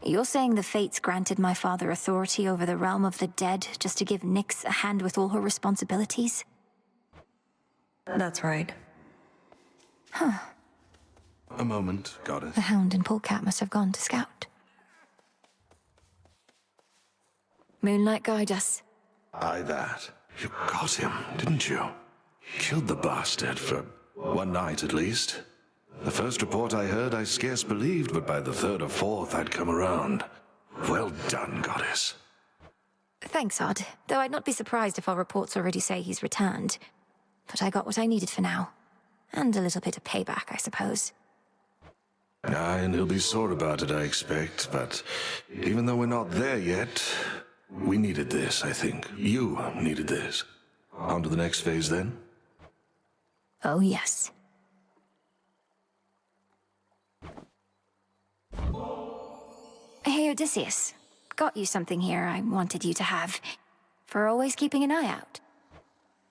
You're saying the Fates granted my father authority over the realm of the dead just to give Nyx a hand with all her responsibilities? That's right. Huh. A moment, Goddess. The Hound and Polecat must have gone to scout. Moonlight, guide us. Aye, that. You got him, didn't you? Killed the bastard for one night at least. The first report I heard I scarce believed, but by the third or fourth I'd come around. Well done, Goddess. Thanks, Odd. Though I'd not be surprised if our reports already say he's returned. But I got what I needed for now. And a little bit of payback, I suppose. Aye, and he'll be sore about it, I expect. But even though we're not there yet, we needed this, I think. You needed this. On to the next phase, then? Oh, yes. Hey, Odysseus. Got you something here I wanted you to have. For always keeping an eye out.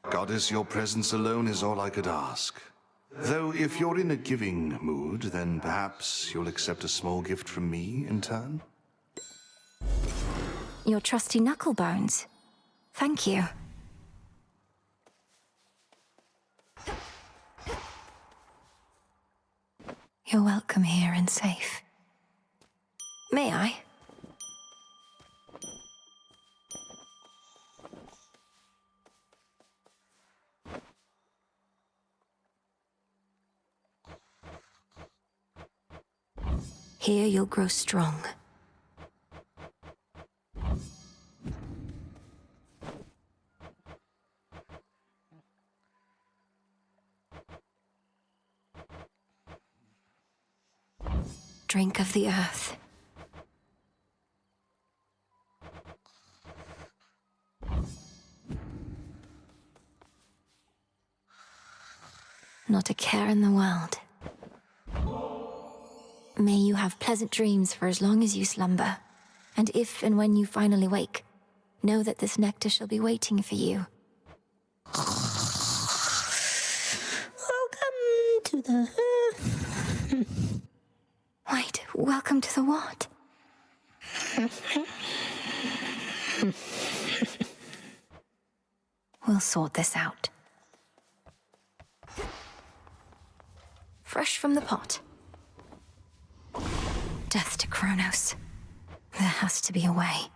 Goddess, your presence alone is all I could ask. Though if you're in a giving mood, then perhaps you'll accept a small gift from me in turn? Your trusty knucklebones. Thank you. You're welcome here and safe. May I? Here you'll grow strong. Drink of the earth. Not a care in the world. May you have pleasant dreams for as long as you slumber. And if and when you finally wake, know that this nectar shall be waiting for you. Welcome to the... Wait, welcome to the what? We'll sort this out. Fresh from the pot. Death to Kronos. There has to be a way.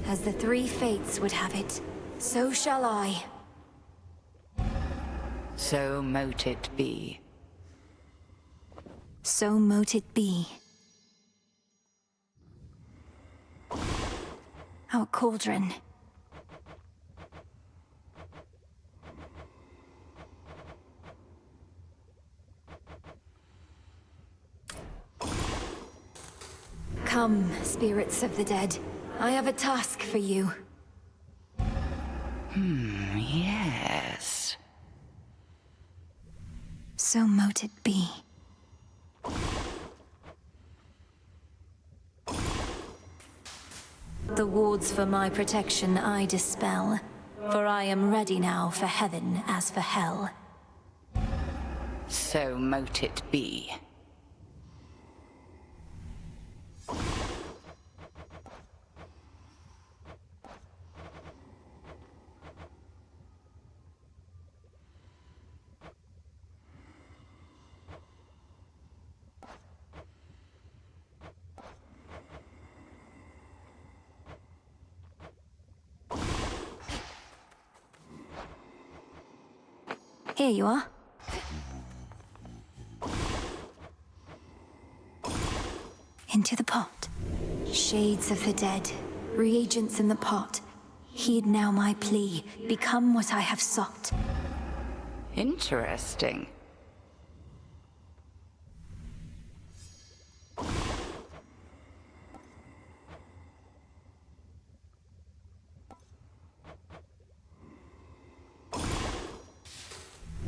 As the three fates would have it, so shall I. So mote it be. So mote it be. Our cauldron. Come, spirits of the dead. I have a task for you. Yes. So mote it be. The wards for my protection I dispel, for I am ready now for heaven as for hell. So mote it be. Here you are. Into the pot. Shades of the dead, reagents in the pot. Heed now my plea, become what I have sought. Interesting.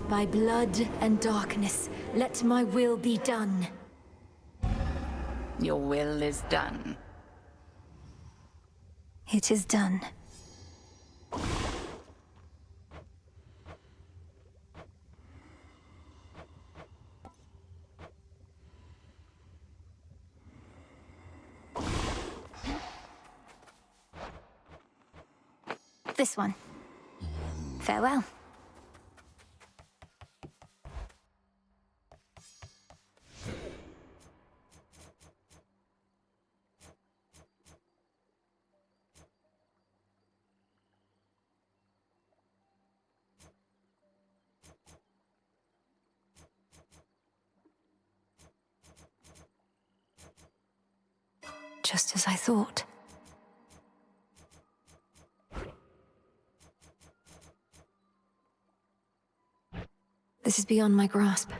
By blood and darkness, let my will be done. Your will is done. It is done. This one. Farewell. Just as I thought. This is beyond my grasp.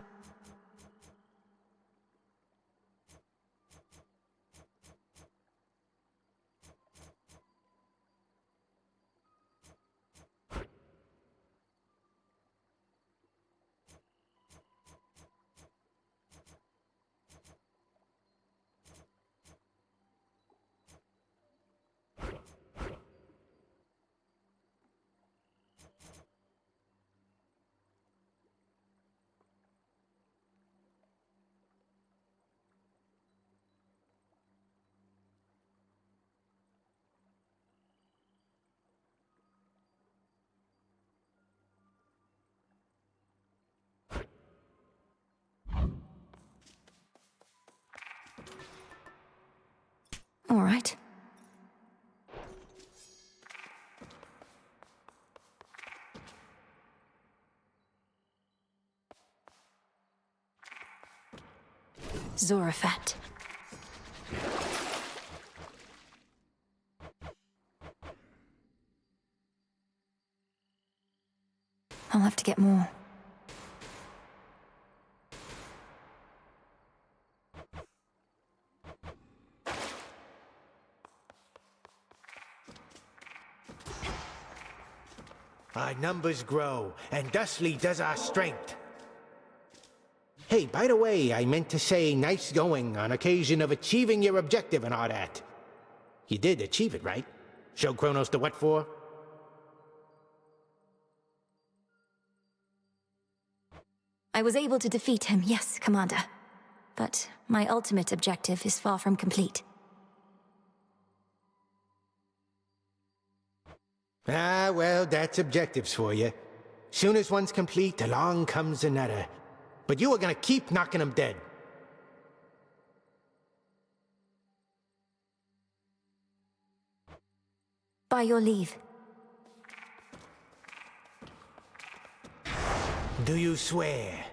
All right. Zorafat. I'll have to get more. Our numbers grow, and thusly does our strength. Hey, by the way, I meant to say nice going on occasion of achieving your objective and all that. You did achieve it, right? Show Kronos the what for? I was able to defeat him, yes, Commander. But my ultimate objective is far from complete. Ah, well, that's objectives for you. Soon as one's complete, along comes another. But you are gonna keep knocking them dead. By your leave. Do you swear?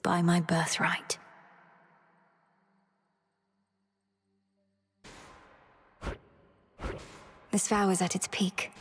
By my birthright. This vow is at its peak.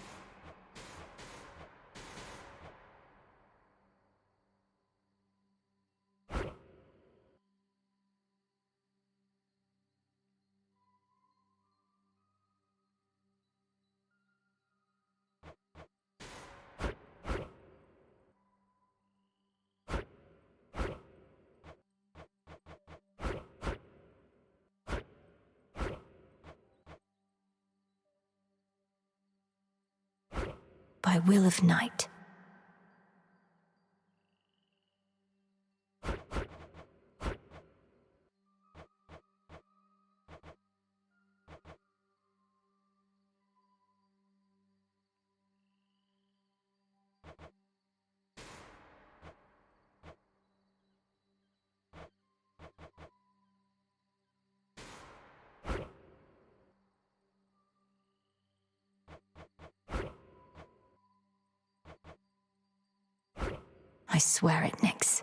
By will of night. I swear it, Nyx.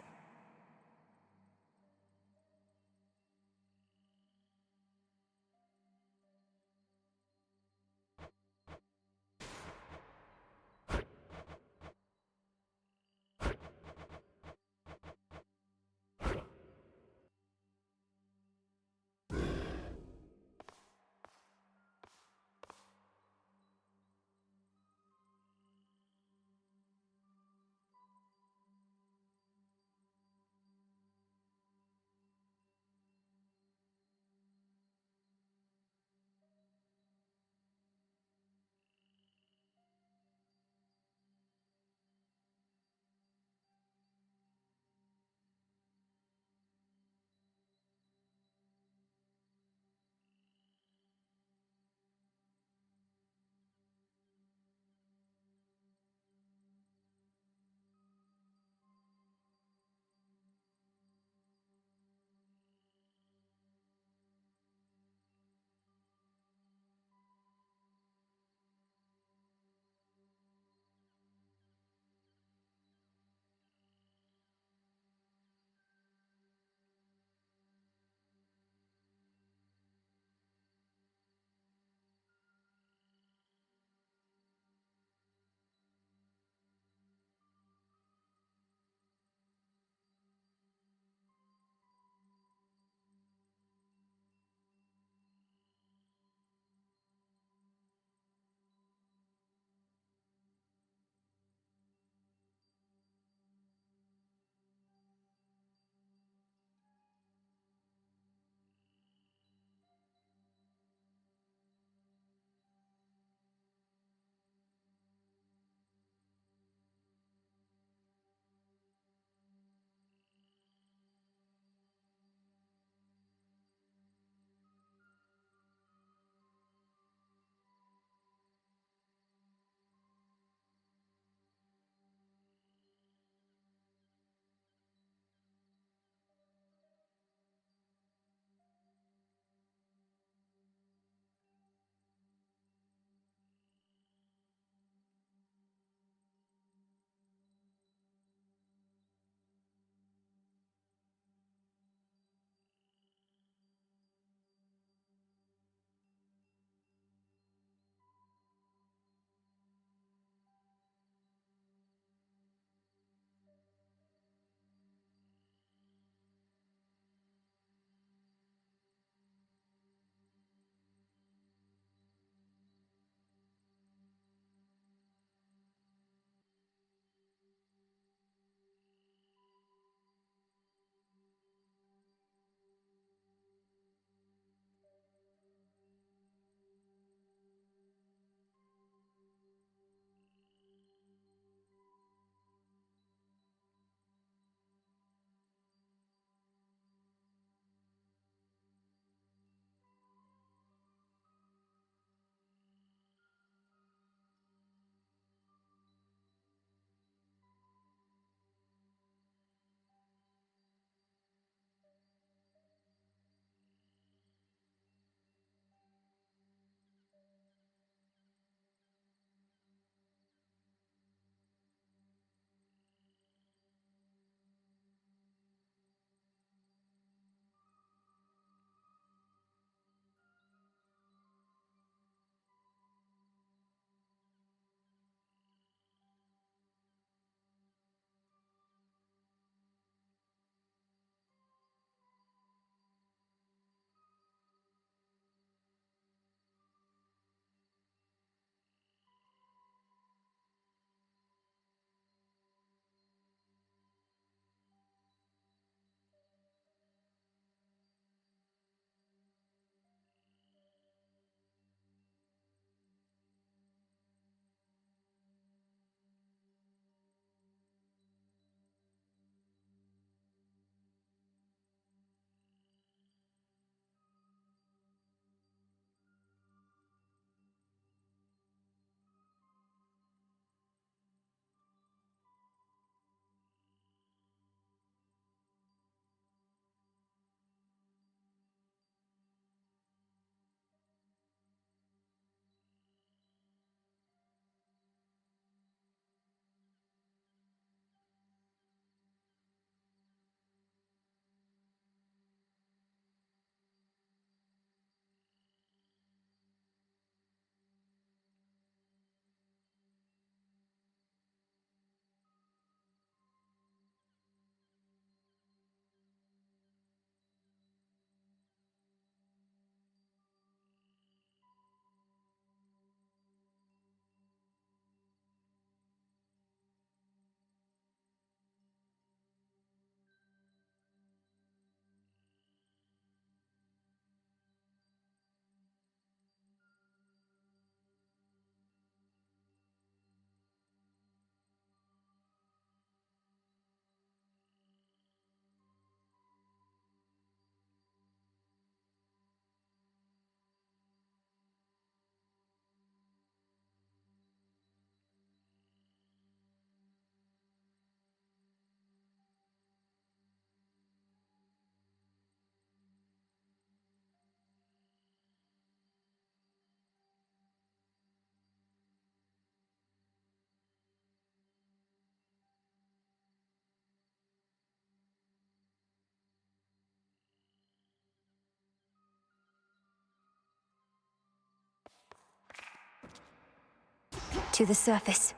To the surface.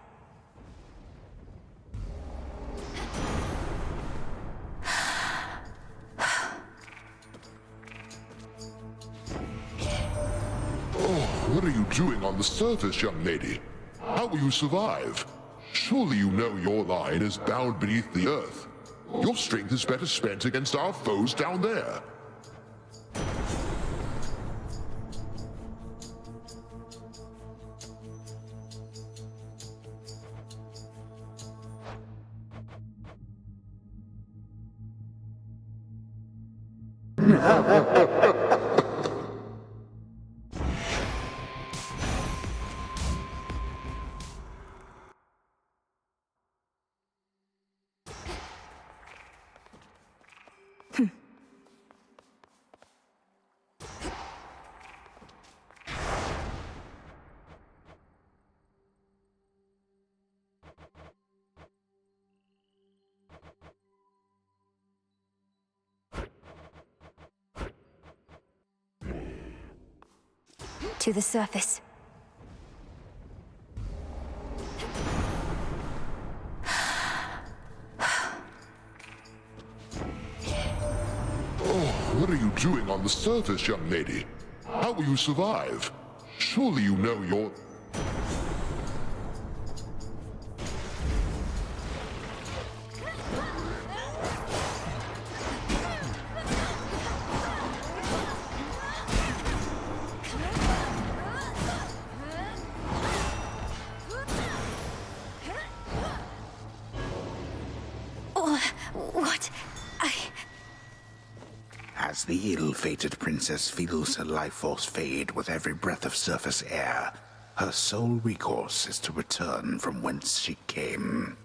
Oh, what are you doing on the surface, young lady? How will you survive? Surely you know your line is bound beneath the earth. Your strength is better spent against our foes down there. To the surface. Oh, what are you doing on the surface, young lady? How will you survive? Surely you know your... What? As the ill-fated princess feels her life force fade with every breath of surface air, her sole recourse is to return from whence she came.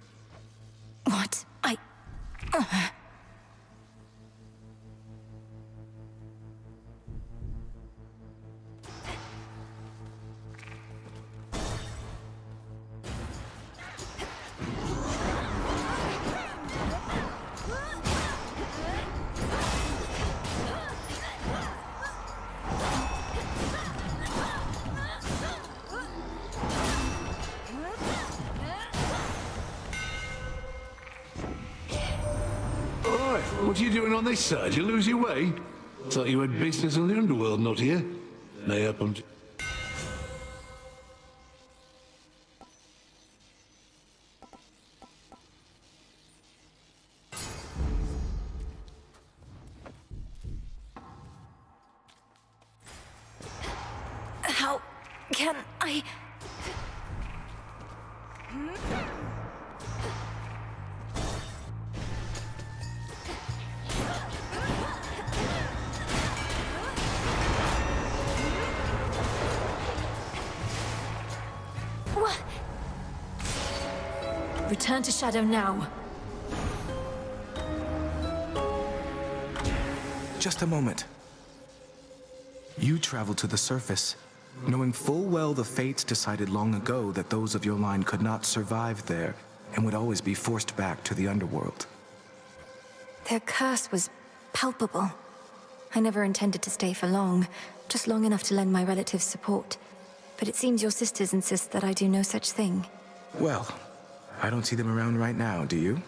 What? What are you doing on this side? You lose your way? Thought you had business on the underworld, not here. May up on... How can I... What? Return to Shadow now. Just a moment. You traveled to the surface, knowing full well the fates decided long ago that those of your line could not survive there and would always be forced back to the underworld. Their curse was palpable. I never intended to stay for long, just long enough to lend my relatives support. But it seems your sisters insist that I do no such thing. Well, I don't see them around right now, do you?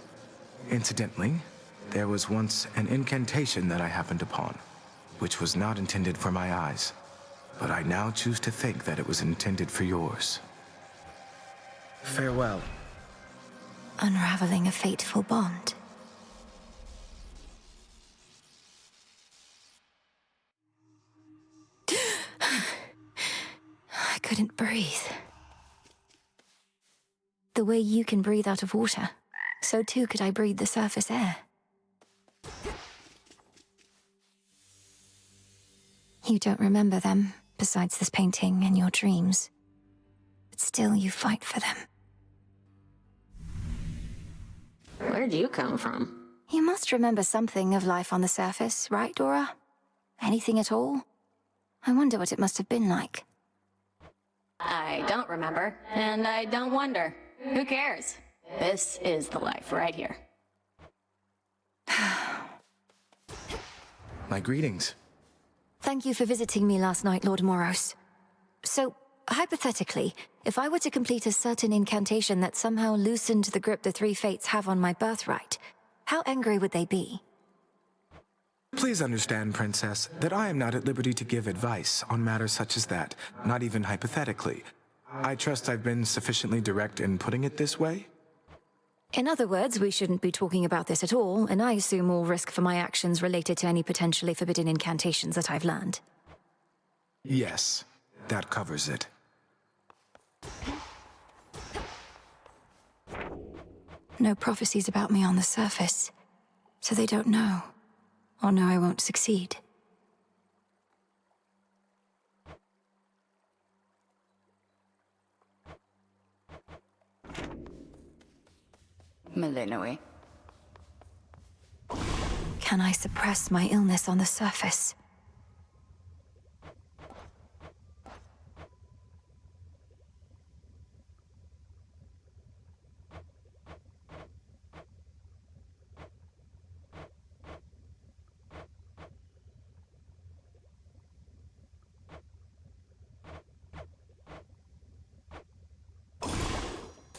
Incidentally, there was once an incantation that I happened upon, which was not intended for my eyes. But I now choose to think that it was intended for yours. Farewell. Unraveling a fateful bond. I couldn't breathe. The way you can breathe out of water, so too could I breathe the surface air. You don't remember them, besides this painting and your dreams. But still you fight for them. Where'd you come from? You must remember something of life on the surface, right, Dora? Anything at all? I wonder what it must have been like. I don't remember, and I don't wonder. Who cares? This is the life right here. My greetings. Thank you for visiting me last night, Lord Moros. So, hypothetically, if I were to complete a certain incantation that somehow loosened the grip the three fates have on my birthright, how angry would they be? Please understand, Princess, that I am not at liberty to give advice on matters such as that, not even hypothetically. I trust I've been sufficiently direct in putting it this way? In other words, we shouldn't be talking about this at all, and I assume all risk for my actions related to any potentially forbidden incantations that I've learned. Yes, that covers it. No prophecies about me on the surface, so they don't know, or know I won't succeed. Melinoe. Can I suppress my illness on the surface?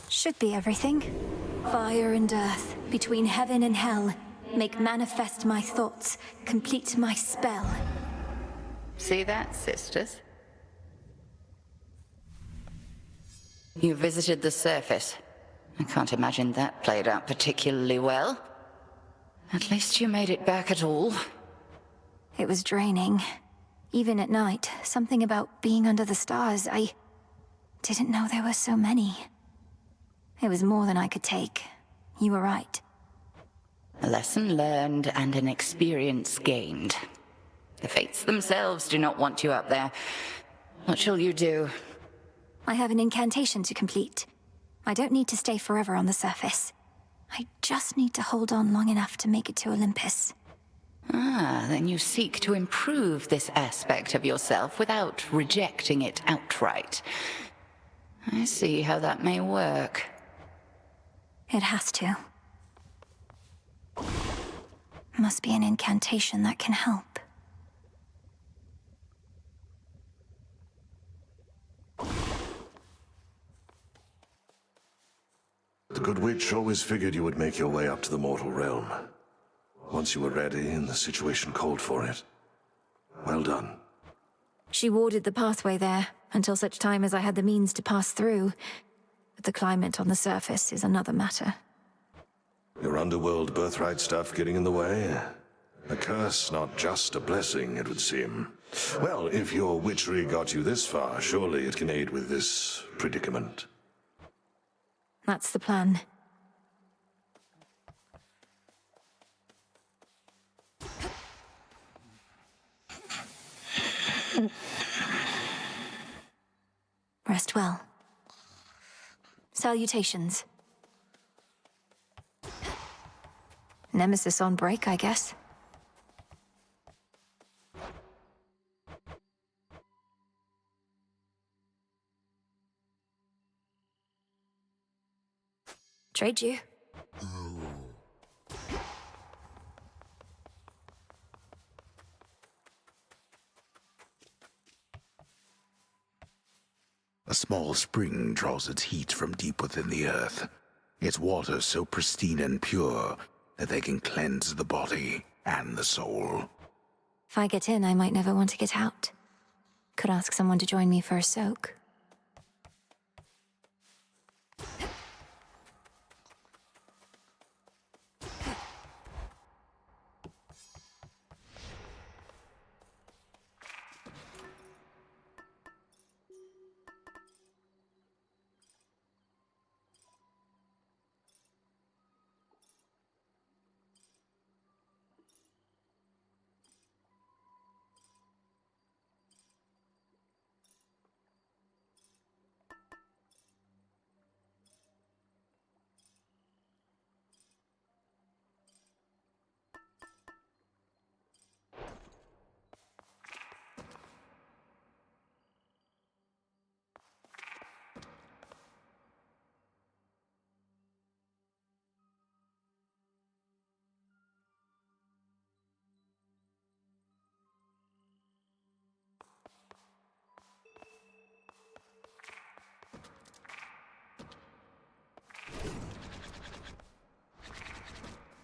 Should be everything. Fire and earth, between heaven and hell, make manifest my thoughts, complete my spell. See that, sisters? You visited the surface. I can't imagine that played out particularly well. At least you made it back at all. It was draining. Even at night, something about being under the stars, I didn't know there were so many. It was more than I could take. You were right. A lesson learned and an experience gained. The fates themselves do not want you up there. What shall you do? I have an incantation to complete. I don't need to stay forever on the surface. I just need to hold on long enough to make it to Olympus. Ah, then you seek to improve this aspect of yourself without rejecting it outright. I see how that may work. It has to. Must be an incantation that can help. The Good Witch always figured you would make your way up to the mortal realm. Once you were ready and the situation called for it. Well done. She warded the pathway there, until such time as I had the means to pass through. But the climate on the surface is another matter. Your underworld birthright stuff getting in the way? A curse, not just a blessing, it would seem. Well, if your witchery got you this far, surely it can aid with this predicament. That's the plan. Rest well. Salutations. Nemesis on break, I guess. Trade you. A small spring draws its heat from deep within the earth. Its water so pristine and pure that they can cleanse the body and the soul. If I get in, I might never want to get out. Could ask someone to join me for a soak.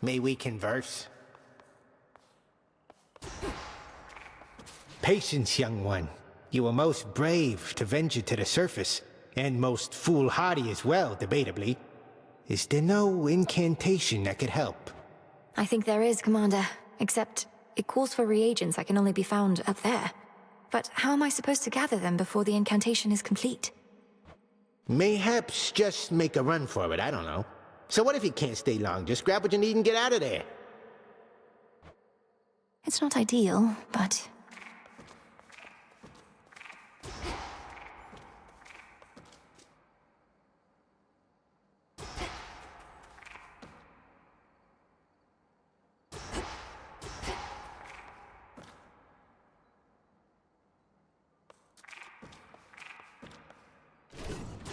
May we converse? Patience, young one. You were most brave to venture to the surface, and most foolhardy as well, debatably. Is there no incantation that could help? I think there is, Commander. Except, it calls for reagents that can only be found up there. But how am I supposed to gather them before the incantation is complete? Mayhaps just make a run for it, I don't know. So what if you can't stay long? Just grab what you need and get out of there. It's not ideal, but...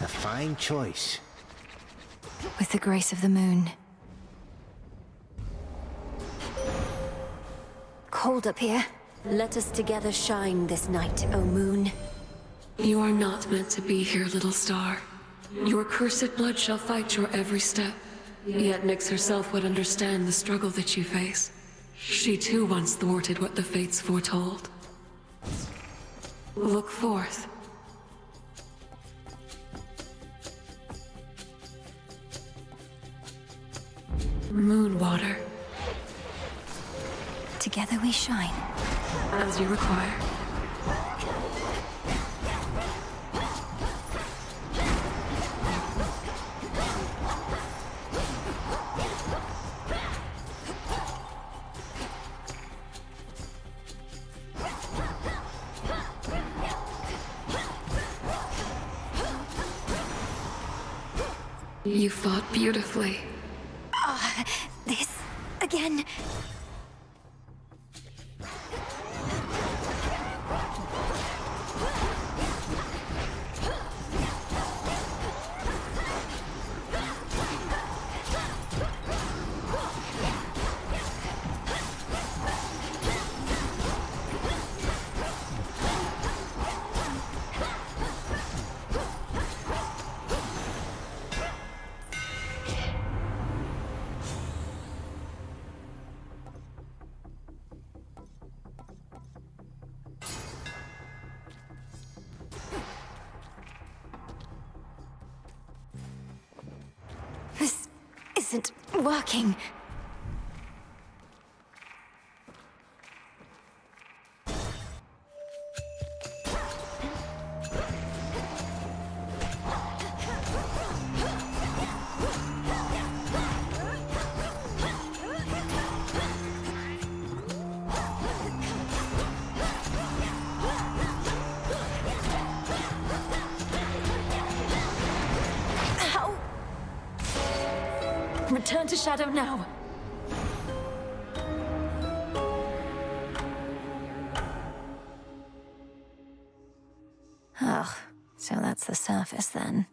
A fine choice. With the grace of the moon. Cold up here. Let us together shine this night, O moon. You are not meant to be here, little star. Your cursed blood shall fight your every step. Yet Nyx herself would understand the struggle that you face. She too once thwarted what the fates foretold. Look forth. Moonwater. Together we shine. As you require. You fought beautifully. This... again... This isn't working. Return to Shadow now. Oh, so that's the surface then.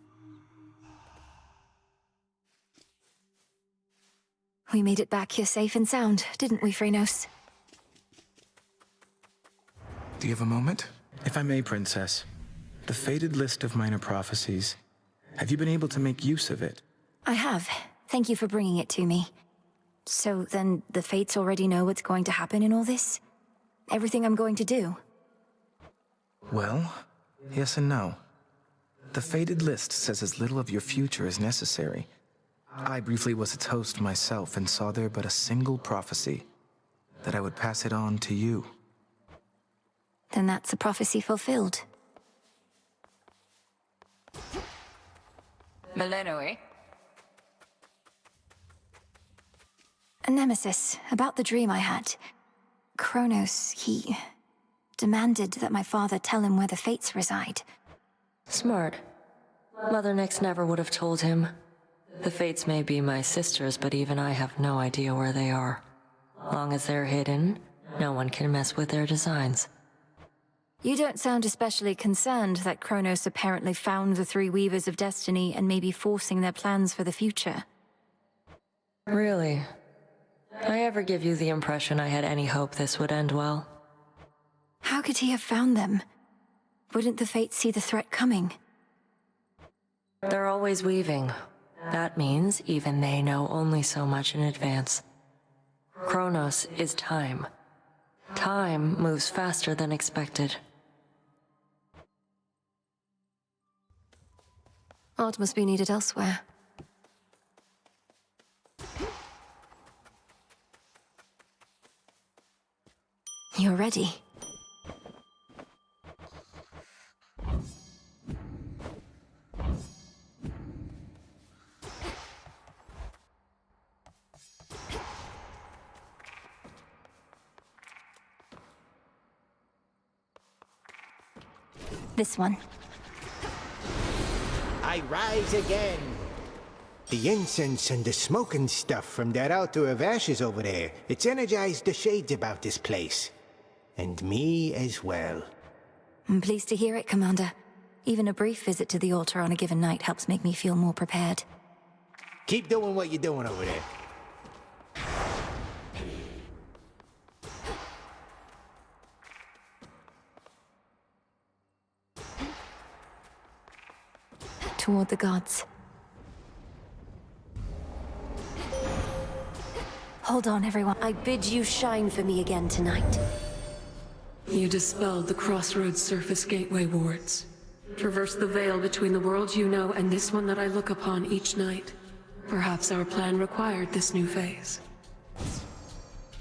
We made it back here safe and sound, didn't we, Phrenos? Do you have a moment? If I may, Princess. The fated list of minor prophecies. Have you been able to make use of it? I have. Thank you for bringing it to me. So then the Fates already know what's going to happen in all this? Everything I'm going to do? Well, yes and no. The fated list says as little of your future as necessary. I briefly was its host myself and saw there but a single prophecy, that I would pass it on to you. Then that's a prophecy fulfilled. Melinoe? A nemesis, about the dream I had. Kronos, he demanded that my father tell him where the Fates reside. Smart. Mother Nyx never would have told him. The Fates may be my sisters, but even I have no idea where they are. Long as they're hidden, no one can mess with their designs. You don't sound especially concerned that Kronos apparently found the three Weavers of Destiny and may be forcing their plans for the future. Really? I ever give you the impression I had any hope this would end well? How could he have found them? Wouldn't the Fates see the threat coming? They're always weaving. That means even they know only so much in advance. Kronos is time. Time moves faster than expected. Art must be needed elsewhere. You're ready. This one. I rise again. The incense and the smoking stuff from that altar of ashes over there, it's energized the shades about this place. And me as well. I'm pleased to hear it, Commander. Even a brief visit to the altar on a given night helps make me feel more prepared. Keep doing what you're doing over there. Toward the gods. Hold on, everyone. I bid you shine for me again tonight. You dispelled the Crossroads Surface Gateway wards. Traversed the veil between the world you know and this one that I look upon each night. Perhaps our plan required this new phase.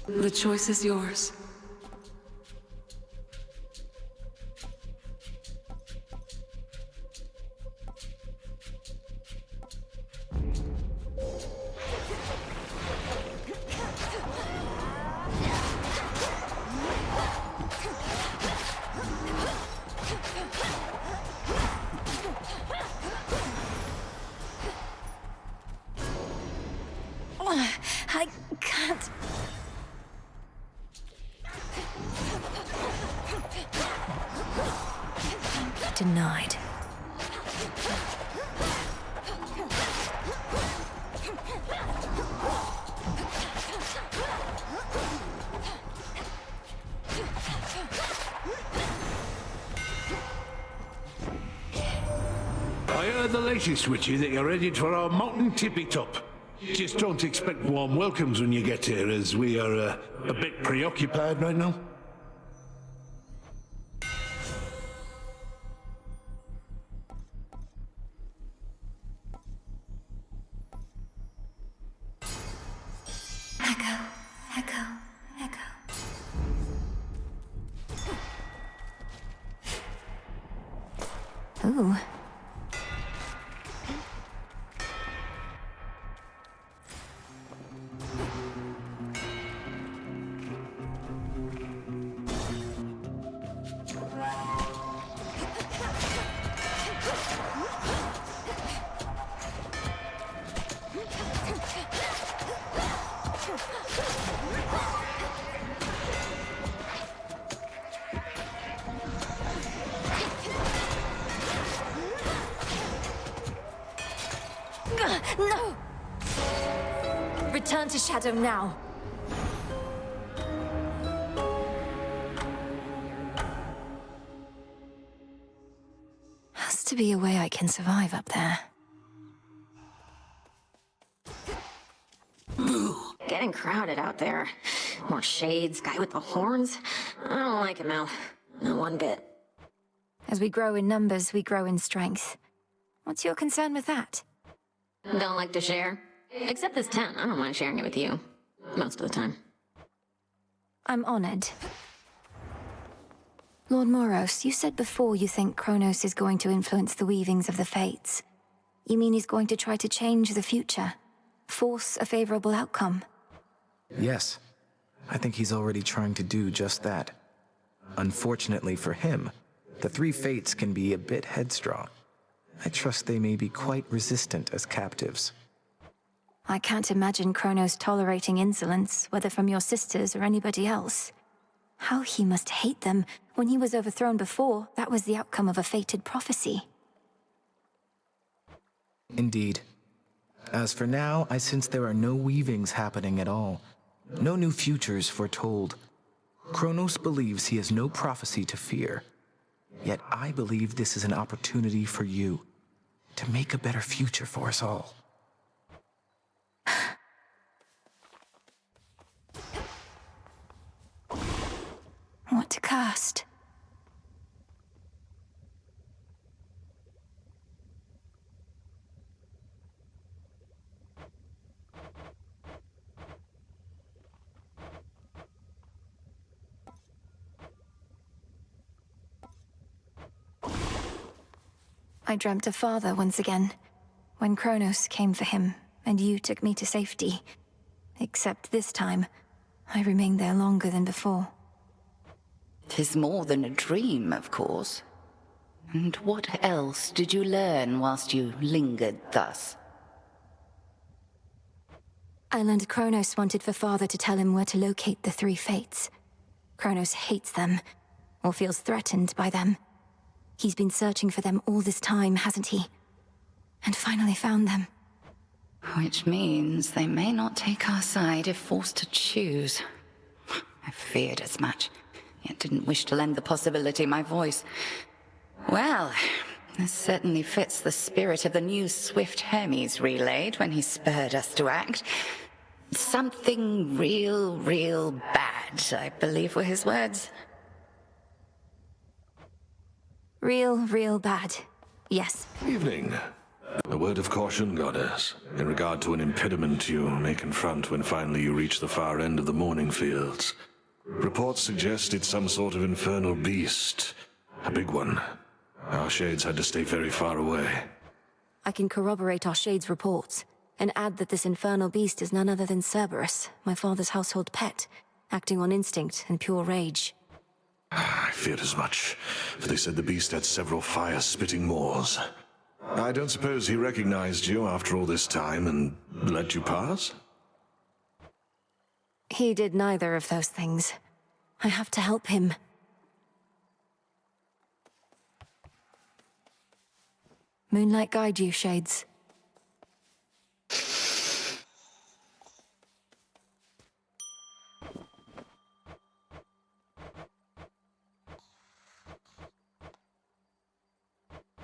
The choice is yours. I can't. Denied. I heard the latest, Witchy, that you're headed for our mountain tippy top. Just don't expect warm welcomes when you get here, as we are a bit preoccupied right now. Echo. Ooh. No! Return to Shadow now. Has to be a way I can survive up there. Getting crowded out there. More shades, guy with the horns. I don't like him, Mel. Not one bit. As we grow in numbers, we grow in strength. What's your concern with that? Don't like to share. Except this tent. I don't mind sharing it with you. Most of the time. I'm honored. Lord Moros, you said before you think Kronos is going to influence the weavings of the fates. You mean he's going to try to change the future? Force a favorable outcome? Yes. I think he's already trying to do just that. Unfortunately for him, the three fates can be a bit headstrong. I trust they may be quite resistant as captives. I can't imagine Kronos tolerating insolence, whether from your sisters or anybody else. How he must hate them. When he was overthrown before, that was the outcome of a fated prophecy. Indeed. As for now, I sense there are no weavings happening at all. No new futures foretold. Kronos believes he has no prophecy to fear. Yet I believe this is an opportunity for you, to make a better future for us all. What to cast? I dreamt of Father once again, when Kronos came for him, and you took me to safety. Except this time, I remained there longer than before. 'Tis more than a dream, of course. And what else did you learn whilst you lingered thus? I learned Kronos wanted for Father to tell him where to locate the three fates. Kronos hates them, or feels threatened by them. He's been searching for them all this time, hasn't he? And finally found them. Which means they may not take our side if forced to choose. I feared as much, yet didn't wish to lend the possibility my voice. Well, this certainly fits the spirit of the news Swift Hermes relayed when he spurred us to act. Something real bad, I believe were his words. Real bad. Yes. Evening. A word of caution, Goddess, in regard to an impediment you may confront when finally you reach the far end of the Morning Fields. Reports suggest it's some sort of infernal beast. A big one. Our shades had to stay very far away. I can corroborate our Shade's reports, and add that this infernal beast is none other than Cerberus, my father's household pet, acting on instinct and pure rage. I feared as much, for they said the beast had several fire-spitting maws. I don't suppose he recognized you after all this time and let you pass? He did neither of those things. I have to help him. Moonlight guide you, Shades.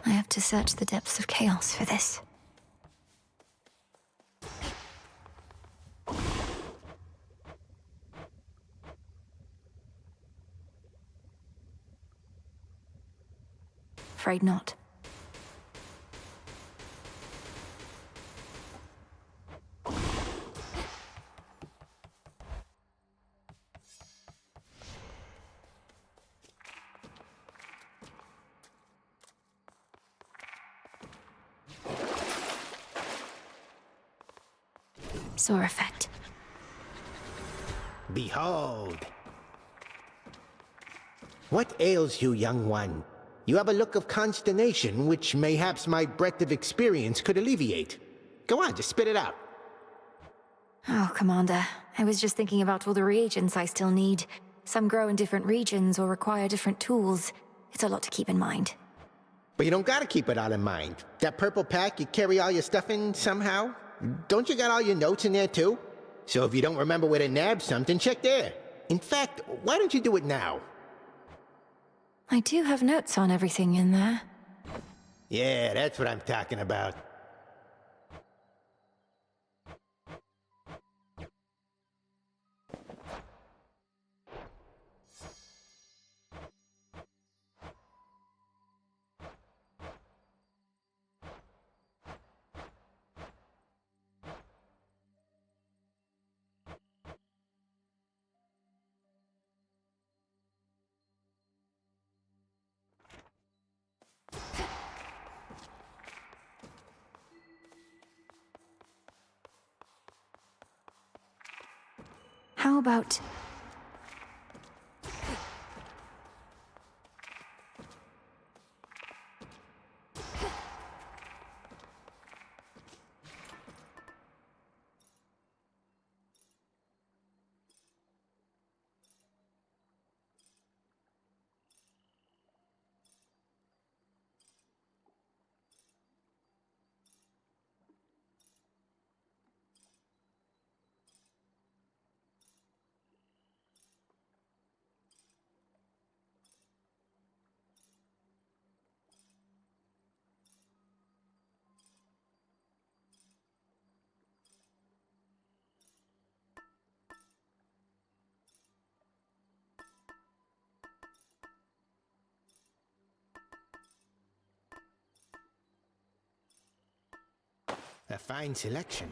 I have to search the depths of chaos for this. Afraid not. Sore effect. Behold. What ails you, young one? You have a look of consternation, which mayhaps my breadth of experience could alleviate. Go on, just spit it out. Oh, Commander. I was just thinking about all the reagents I still need. Some grow in different regions or require different tools. It's a lot to keep in mind. But you don't gotta keep it all in mind. That purple pack you carry all your stuff in somehow? Don't you got all your notes in there too? So if you don't remember where to nab something, check there. In fact, why don't you do it now? I do have notes on everything in there. Yeah, that's what I'm talking about. How about... A fine selection.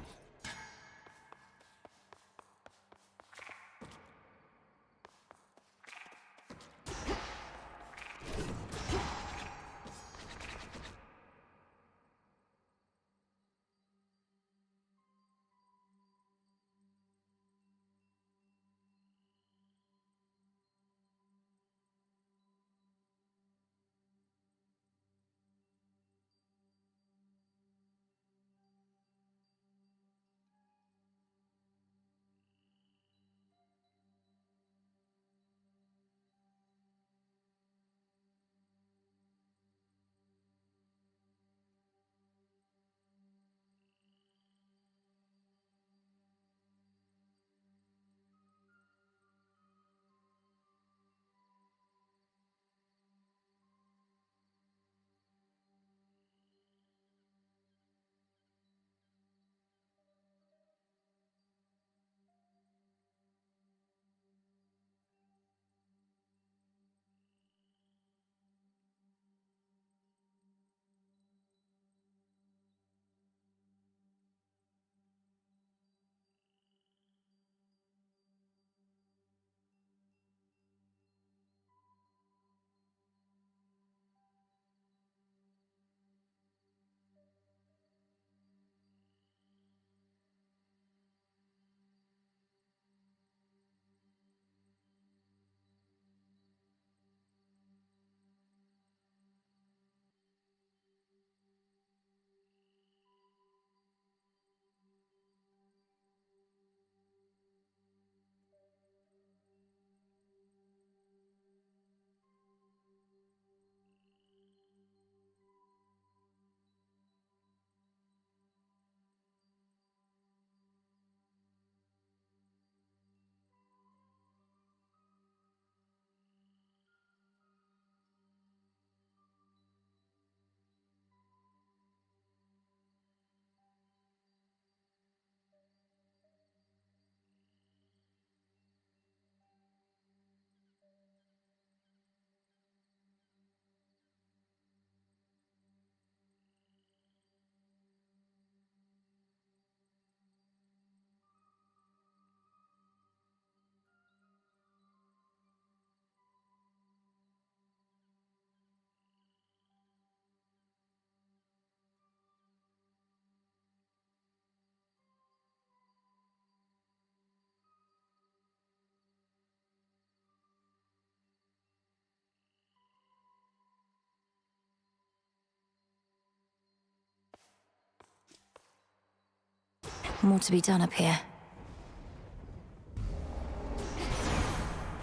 More to be done up here.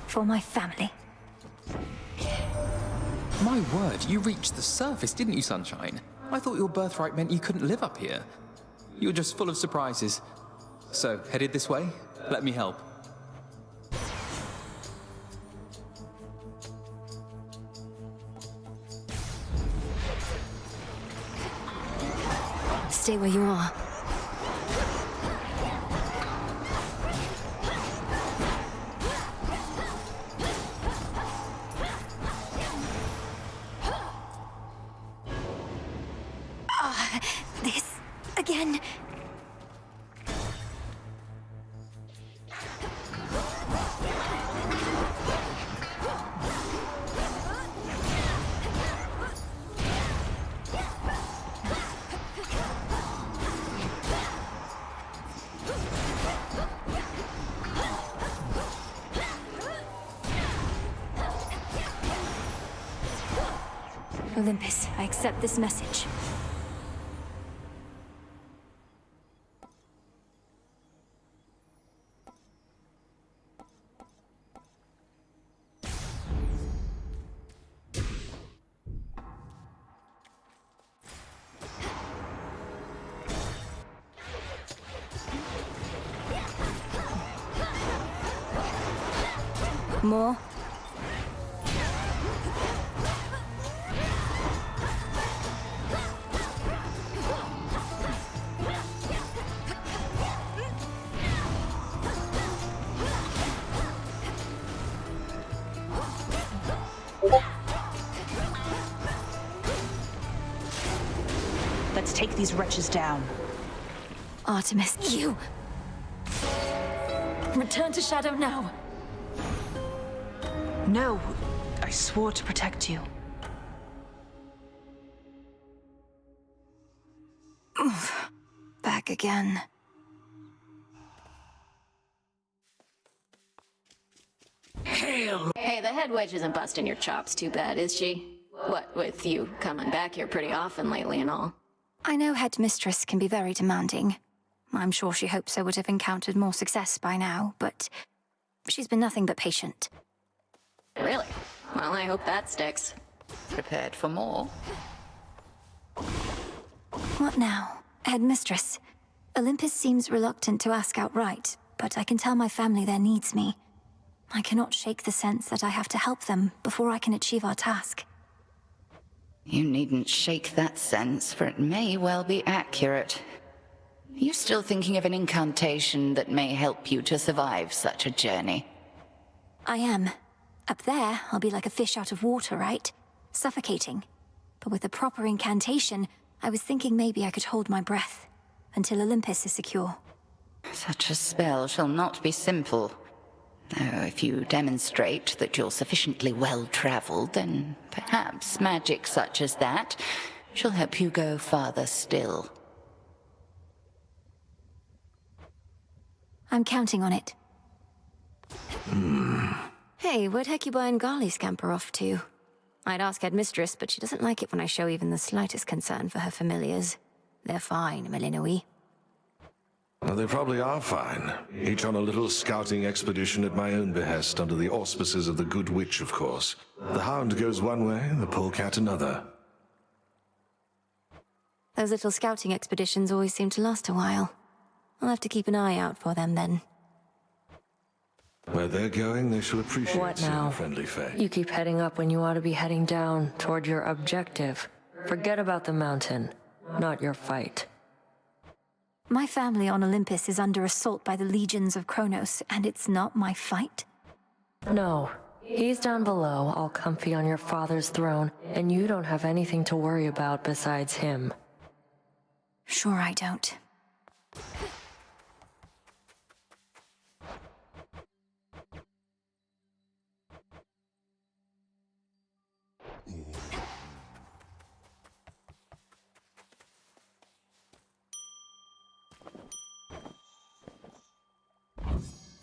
For my family. My word, you reached the surface, didn't you, Sunshine? I thought your birthright meant you couldn't live up here. You're just full of surprises. So, headed this way? Let me help. Stay where you are. This again. Olympus, I accept this message. More? Let's take these wretches down. Artemis, you! Return to Shadow now! No, I swore to protect you. Oof. Back again. Hail! Hey, the head wedge isn't busting your chops too bad, is she? What with you coming back here pretty often lately and all? I know Headmistress can be very demanding. I'm sure she hopes I would have encountered more success by now, but she's been nothing but patient. Really? Well, I hope that sticks. Prepared for more? What now? Headmistress, Olympus seems reluctant to ask outright, but I can tell my family there needs me. I cannot shake the sense that I have to help them before I can achieve our task. You needn't shake that sense, for it may well be accurate. Are you still thinking of an incantation that may help you to survive such a journey? I am. Up there, I'll be like a fish out of water, right? Suffocating. But with a proper incantation, I was thinking maybe I could hold my breath until Olympus is secure. Such a spell shall not be simple. Though if you demonstrate that you're sufficiently well-traveled, then perhaps magic such as that shall help you go farther still. I'm counting on it. Hey, where'd Hecuba and Gali scamper off to? I'd ask Headmistress, but she doesn't like it when I show even the slightest concern for her familiars. They're fine, Melinoe. Well, they probably are fine. Each on a little scouting expedition at my own behest, under the auspices of the Good Witch, of course. The Hound goes one way, the Polecat another. Those little scouting expeditions always seem to last a while. I'll have to keep an eye out for them then. Where they're going, they shall appreciate What seeing now? a friendly fate. You keep heading up when you ought to be heading down toward your objective. Forget about the mountain, not your fight. My family on Olympus is under assault by the legions of Kronos, and it's not my fight? No. He's down below, all comfy on your father's throne, and you don't have anything to worry about besides him. Sure I don't.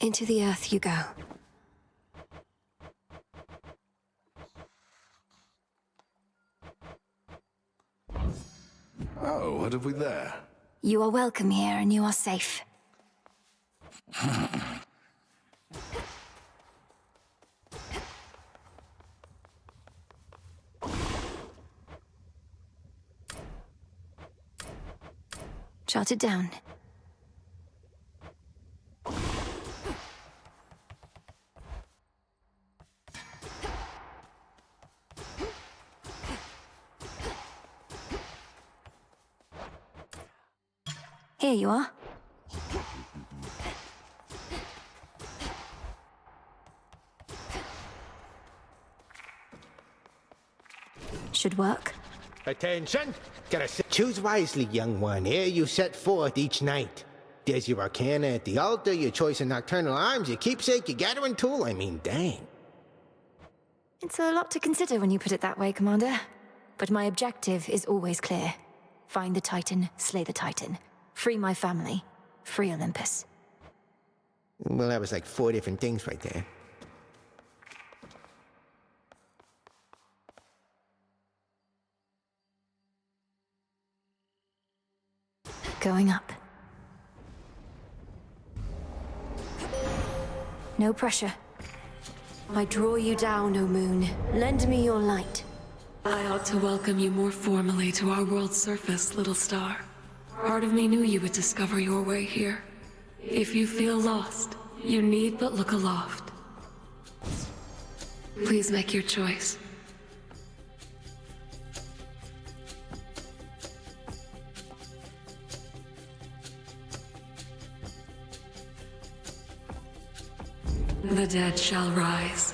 Into the earth you go. Oh, what have we there? You are welcome here, and you are safe. Jot it down. Here you are. Should work. Attention! Choose wisely, young one, ere you set forth each night. There's your arcana at the altar, your choice of nocturnal arms, your keepsake, your gathering tool. I mean, dang. It's a lot to consider when you put it that way, Commander. But my objective is always clear. Find the Titan, slay the Titan. Free my family. Free Olympus. Well, that was like 4 different things right there. Going up. No pressure. I draw you down, O moon. Lend me your light. I ought to welcome you more formally to our world's surface, little star. Part of me knew you would discover your way here. If you feel lost, you need but look aloft. Please make your choice. The dead shall rise.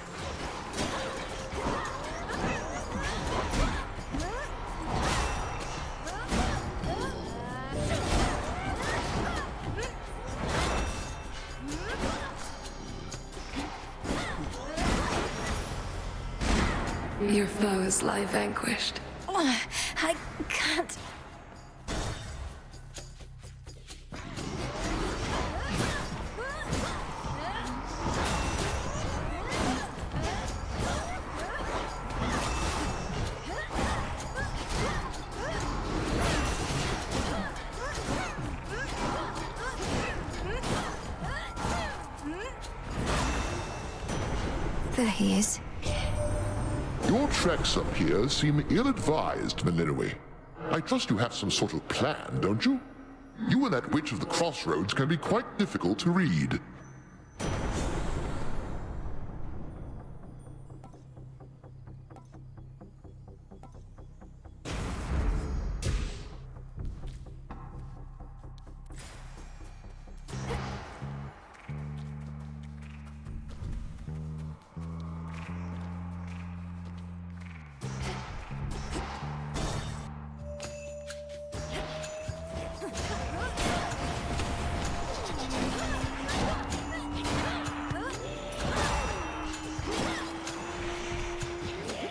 Your foes lie vanquished. I can't. There he is. Your treks up here seem ill-advised, Melinoe. I trust you have some sort of plan, don't you? You and that witch of the crossroads can be quite difficult to read.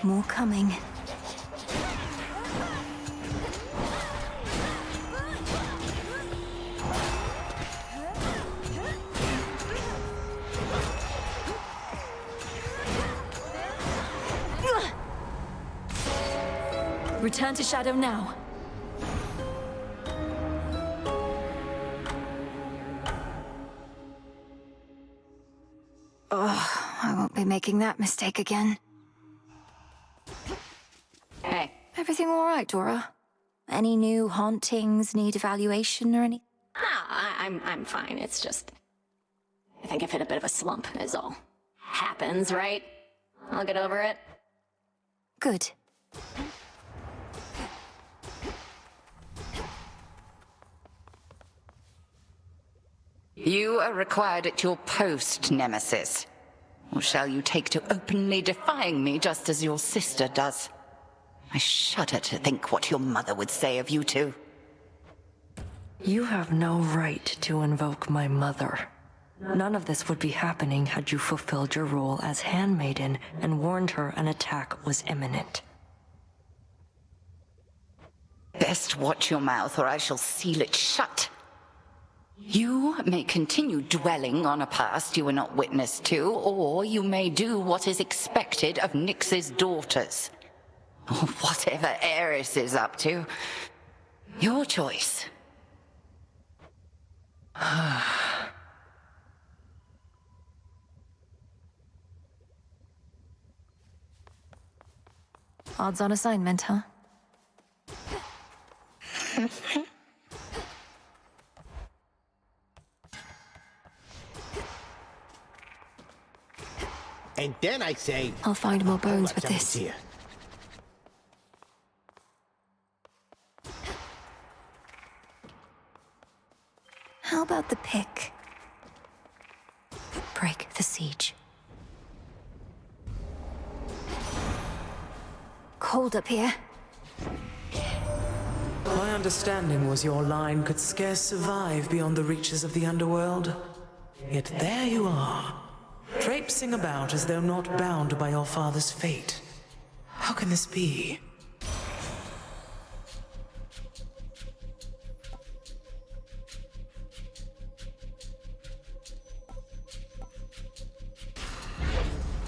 More coming. Return to Shadow now. Oh, I won't be making that mistake again. Hey. Everything all right, Dora? Any new hauntings need evaluation or any? No, I'm fine. It's just... I think I've hit a bit of a slump, is all. Happens, right? I'll get over it. Good. You are required at your post, Nemesis. Or shall you take to openly defying me just as your sister does? I shudder to think what your mother would say of you two. You have no right to invoke my mother. None of this would be happening had you fulfilled your role as handmaiden and warned her an attack was imminent. Best watch your mouth or I shall seal it shut. You may continue dwelling on a past you were not witness to, or you may do what is expected of Nyx's daughters. Or whatever Eris is up to. Your choice. Odds on assignment, huh? And then I say... I'll find more bones with this. Here. How about the pick? Break the siege. Cold up here. My understanding was your line could scarce survive beyond the reaches of the underworld. Yet there you are, traipsing about as though not bound by your father's fate. How can this be?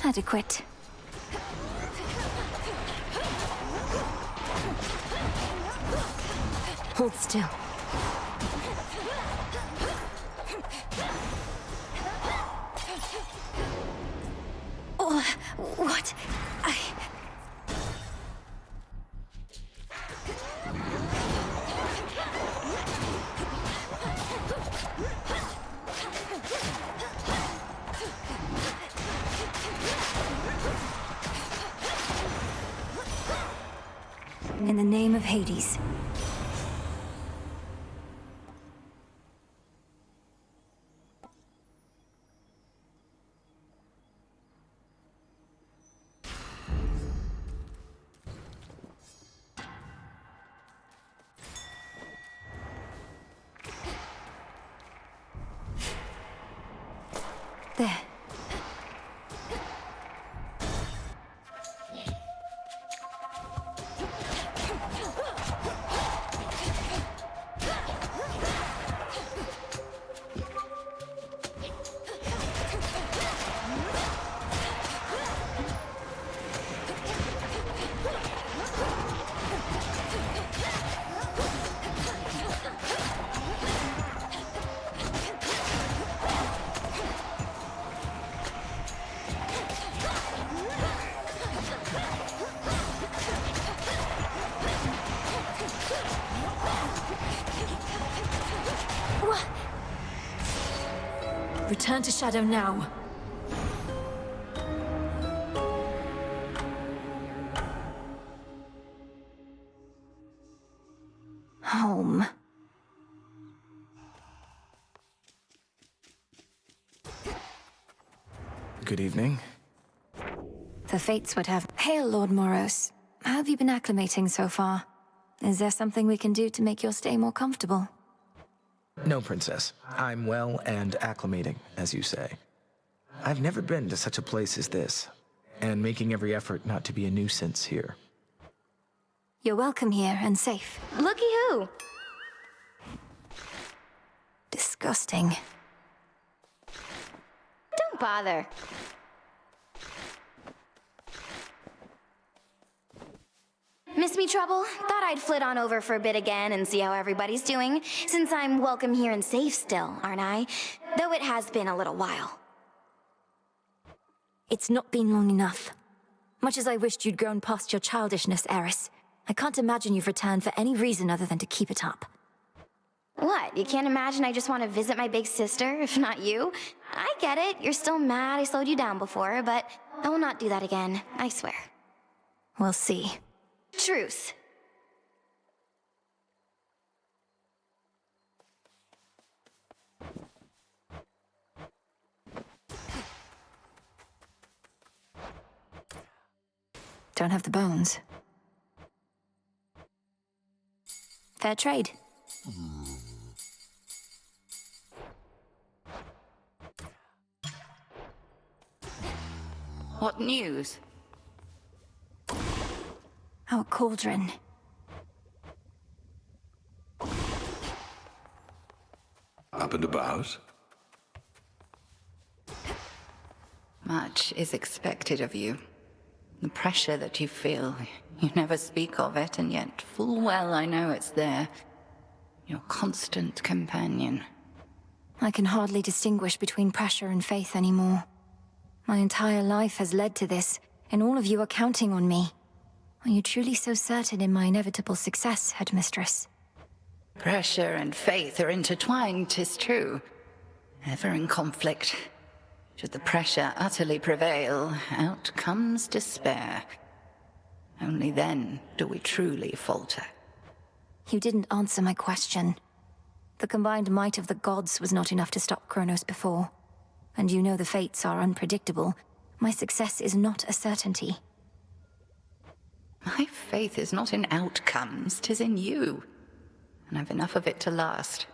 Adequate. Hold still. Oh, what? In the name of Hades. There. Return to Shadow now. Home. Good evening. The Fates would have... Hail, Lord Moros. How have you been acclimating so far? Is there something we can do to make your stay more comfortable? No, Princess. I'm well and acclimating, as you say. I've never been to such a place as this, and making every effort not to be a nuisance here. You're welcome here and safe. Looky who! Disgusting. Don't bother. Miss me, Trouble? Thought I'd flit on over for a bit again and see how everybody's doing, since I'm welcome here and safe still, aren't I? Though it has been a little while. It's not been long enough. Much as I wished you'd grown past your childishness, Eris, I can't imagine you've returned for any reason other than to keep it up. What, you can't imagine I just want to visit my big sister, if not you? I get it, you're still mad I slowed you down before, but I will not do that again, I swear. We'll see. Truce. Don't have the bones. Fair trade. What news? Our cauldron. Up and about? Much is expected of you. The pressure that you feel, you never speak of it, and yet full well I know it's there. Your constant companion. I can hardly distinguish between pressure and faith anymore. My entire life has led to this, and all of you are counting on me. Are you truly so certain in my inevitable success, Headmistress? Pressure and faith are intertwined, 'tis true. Ever in conflict. Should the pressure utterly prevail, out comes despair. Only then do we truly falter. You didn't answer my question. The combined might of the gods was not enough to stop Kronos before. And you know the fates are unpredictable. My success is not a certainty. My faith is not in outcomes, 'tis in you. And I've enough of it to last.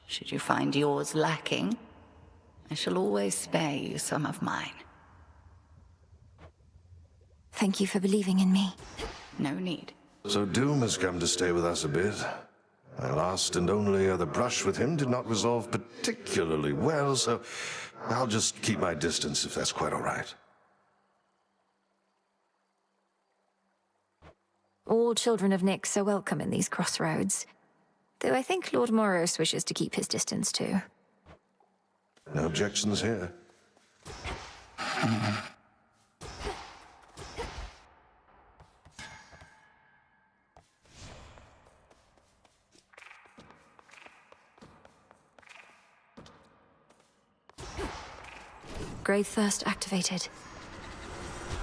Should you find yours lacking, I shall always spare you some of mine. Thank you for believing in me. No need. So Doom has come to stay with us a bit. My last and only other brush with him did not resolve particularly well, so I'll just keep my distance if that's quite all right. All children of Nyx are welcome in these crossroads. Though I think Lord Moros wishes to keep his distance too. No objections here. Grave Thirst activated.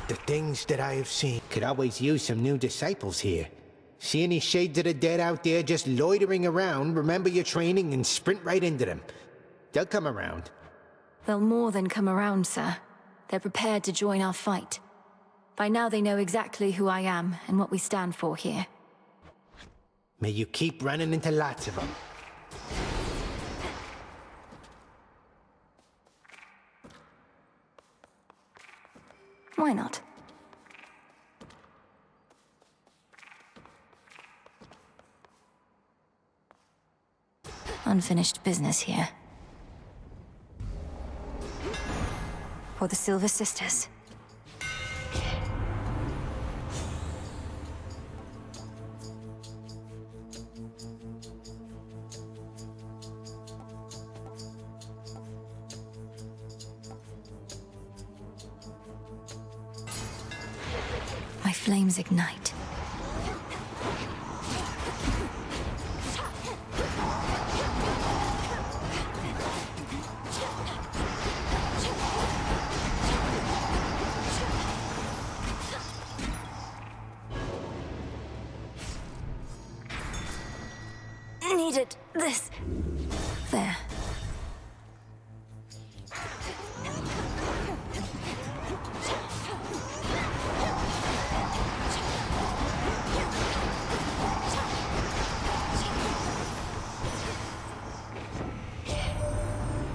The things that I have seen could always use some new disciples here. See any shades of the dead out there just loitering around, remember your training and sprint right into them. They'll come around. They'll more than come around, sir. They're prepared to join our fight. By now they know exactly who I am and what we stand for here. May you keep running into lots of them. Why not? Unfinished business here. For the Silver Sisters. My flames ignite. needed this. There.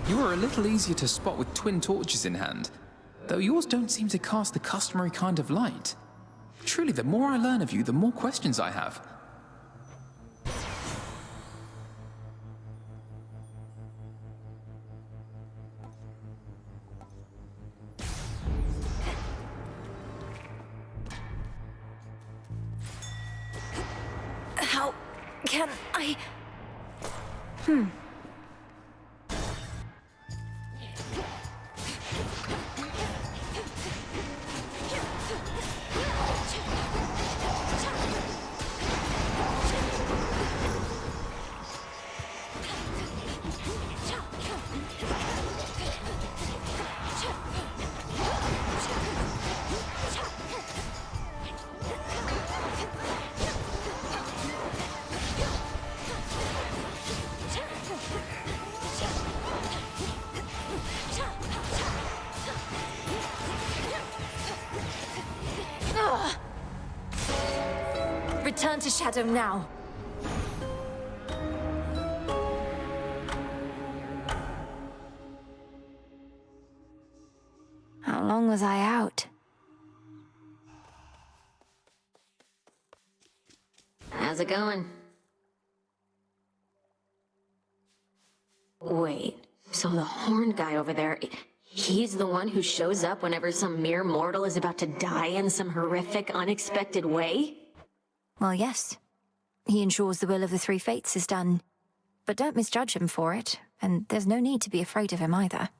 You are a little easier to spot with twin torches in hand, though yours don't seem to cast the customary kind of light. Truly, the more I learn of you, the more questions I have. How can I... Return to Shadow now. How long was I out? How's it going? Wait, so the horned guy over there, he's the one who shows up whenever some mere mortal is about to die in some horrific, unexpected way? Well, yes. He ensures the will of the Three Fates is done. But don't misjudge him for it, and there's no need to be afraid of him either.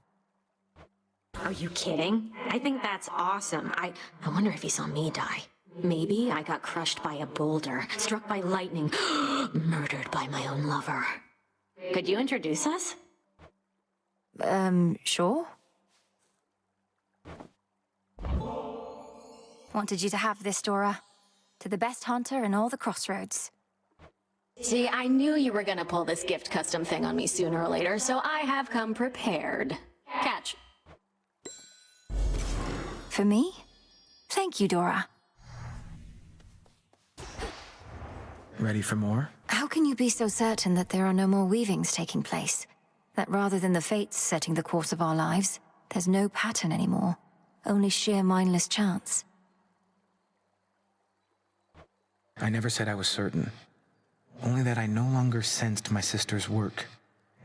Are you kidding? I think that's awesome. I wonder if he saw me die. Maybe I got crushed by a boulder, struck by lightning, murdered by my own lover. Could you introduce us? Sure. Wanted you to have this, Dora. To the best hunter in all the Crossroads. See, I knew you were gonna pull this gift custom thing on me sooner or later, so I have come prepared. Catch. For me? Thank you, Dora. Ready for more? How can you be so certain that there are no more weavings taking place? That rather than the fates setting the course of our lives, there's no pattern anymore, only sheer mindless chance? I never said I was certain. Only that I no longer sensed my sister's work,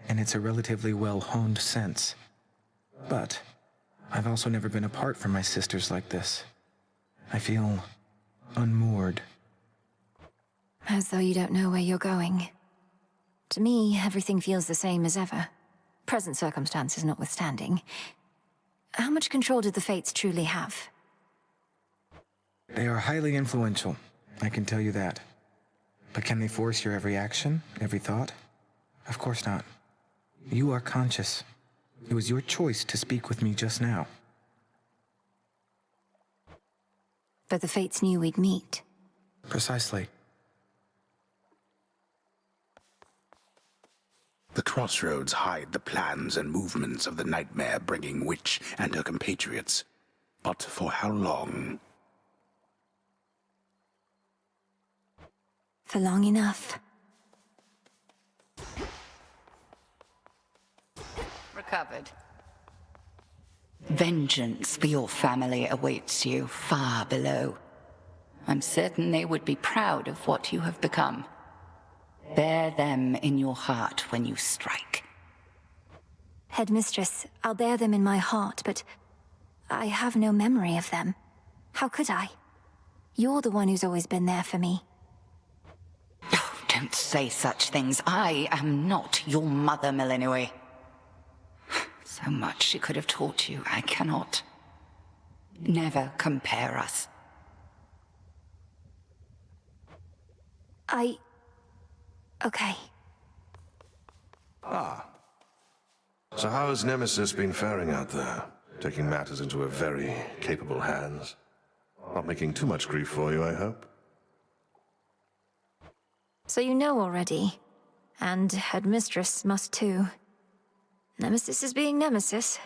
and it's a relatively well-honed sense. But I've also never been apart from my sisters like this. I feel unmoored. As though you don't know where you're going. To me, everything feels the same as ever. Present circumstances notwithstanding. How much control did the Fates truly have? They are highly influential, I can tell you that. But can they force your every action, every thought? Of course not. You are conscious. It was your choice to speak with me just now. But the Fates knew we'd meet. Precisely. The Crossroads hide the plans and movements of the nightmare-bringing witch and her compatriots. But for how long? For long enough. Recovered. Vengeance for your family awaits you far below. I'm certain they would be proud of what you have become. Bear them in your heart when you strike. Headmistress, I'll bear them in my heart, but I have no memory of them. How could I? You're the one who's always been there for me. Oh, don't say such things. I am not your mother, Milinui. So much she could have taught you. I cannot. Never compare us. Okay. Ah. So how has Nemesis been faring out there? Taking matters into her very capable hands. Not making too much grief for you, I hope? So you know already. And Headmistress must too. Nemesis is being Nemesis.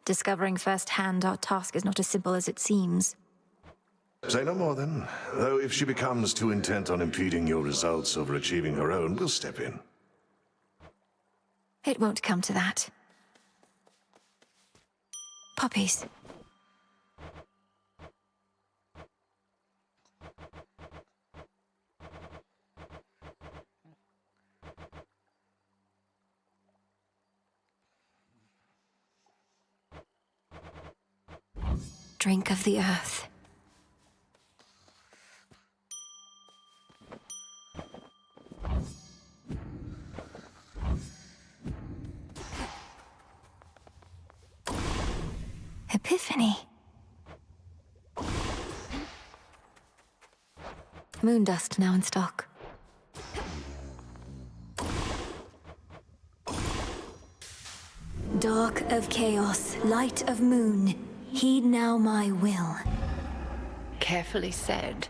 Discovering firsthand our task is not as simple as it seems. Say no more then. Though if she becomes too intent on impeding your results over achieving her own, we'll step in. It won't come to that. Poppies. Drink of the earth. Epiphany. Moondust now in stock. Dark of chaos, light of moon, heed now my will. Carefully said.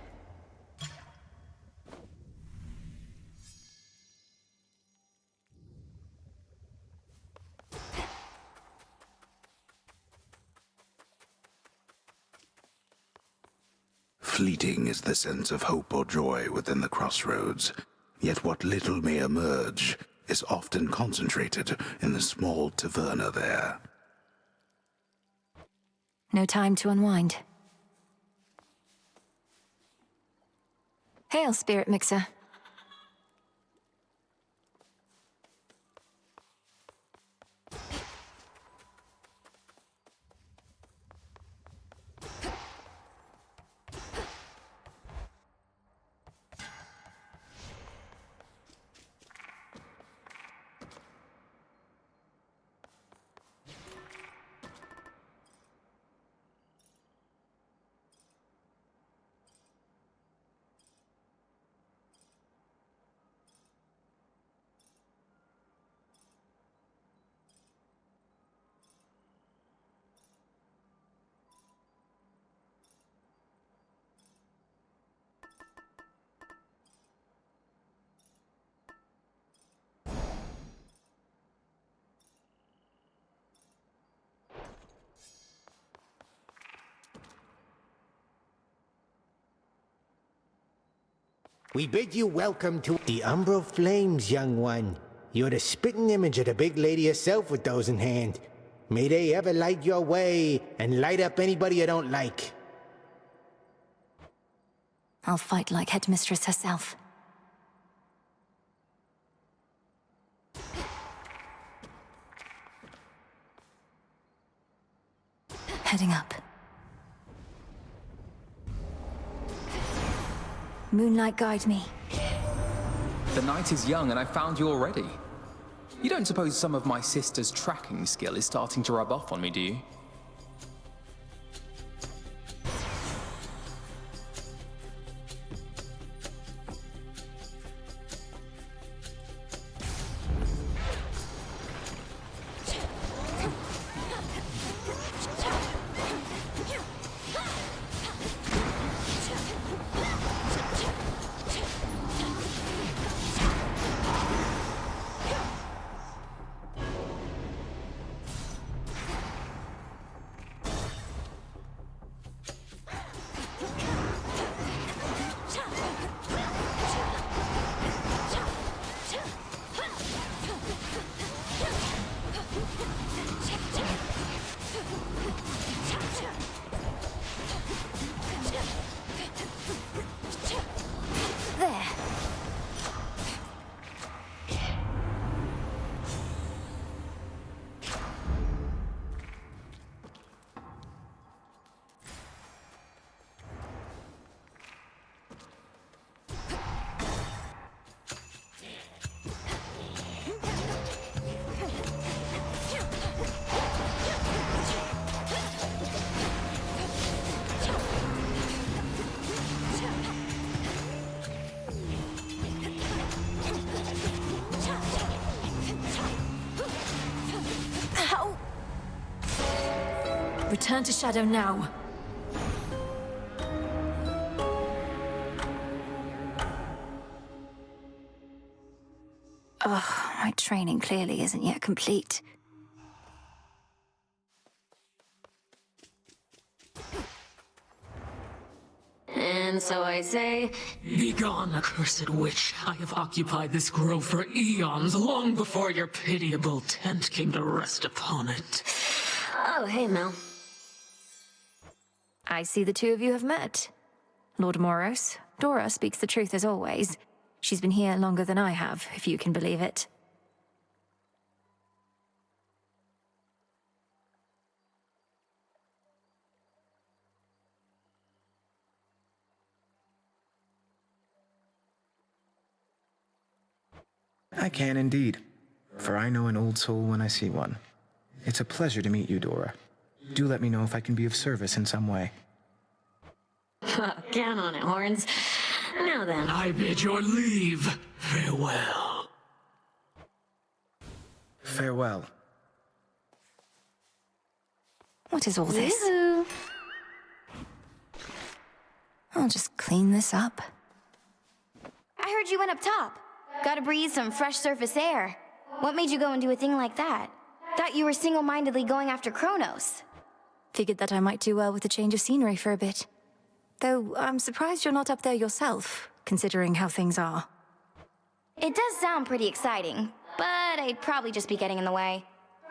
Fleeting is the sense of hope or joy within the crossroads, yet what little may emerge is often concentrated in the small taverna there. No time to unwind. Hail, Spirit Mixer. We bid you welcome to the Umbral Flames, young one. You're the spitting image of the big lady herself with those in hand. May they ever light your way and light up anybody you don't like. I'll fight like Headmistress herself. Heading up. Moonlight guide me. The night is young and I found you already. You don't suppose some of my sister's tracking skill is starting to rub off on me, do you? Return to Shadow now. Ugh, my training clearly isn't yet complete. And so I say, Begone, accursed witch. I have occupied this grove for eons, long before your pitiable tent came to rest upon it. oh, hey, Mel. I see the two of you have met. Lord Moros, Dora speaks the truth as always. She's been here longer than I have, if you can believe it. I can indeed, for I know an old soul when I see one. It's a pleasure to meet you, Dora. Do let me know if I can be of service in some way. Count on it, Horns. Now then. I bid your leave. Farewell. Farewell. What is all this? Yoo-hoo. I'll just clean this up. I heard you went up top. Gotta breathe some fresh surface air. What made you go and do a thing like that? Thought you were single-mindedly going after Kronos. Figured that I might do well with a change of scenery for a bit. Though I'm surprised you're not up there yourself, considering how things are. It does sound pretty exciting, but I'd probably just be getting in the way.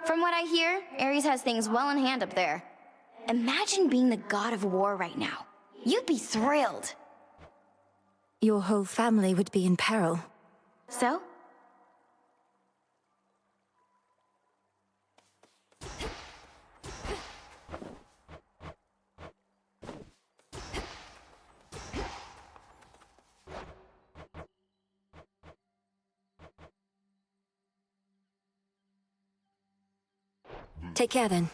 From what I hear, Ares has things well in hand up there. Imagine being the god of war right now. You'd be thrilled. Your whole family would be in peril. So? Take care then.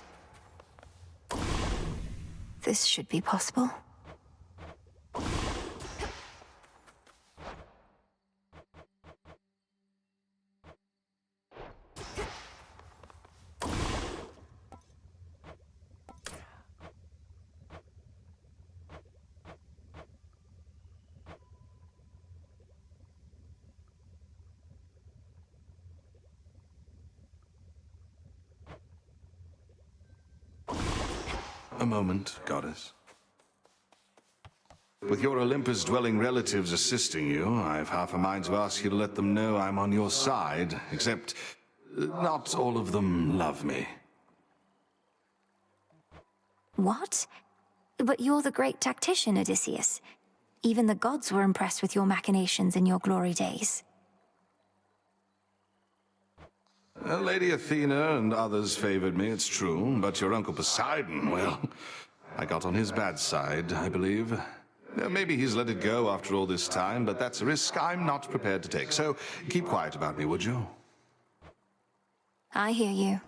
This should be possible. A moment, Goddess. With your Olympus-dwelling relatives assisting you, I've half a mind to ask you to let them know I'm on your side, except not all of them love me. What? But you're the great tactician, Odysseus. Even the gods were impressed with your machinations in your glory days. Lady Athena and others favored me, it's true, but your Uncle Poseidon, well, I got on his bad side, I believe. Maybe he's let it go after all this time, but that's a risk I'm not prepared to take, so keep quiet about me, would you? I hear you.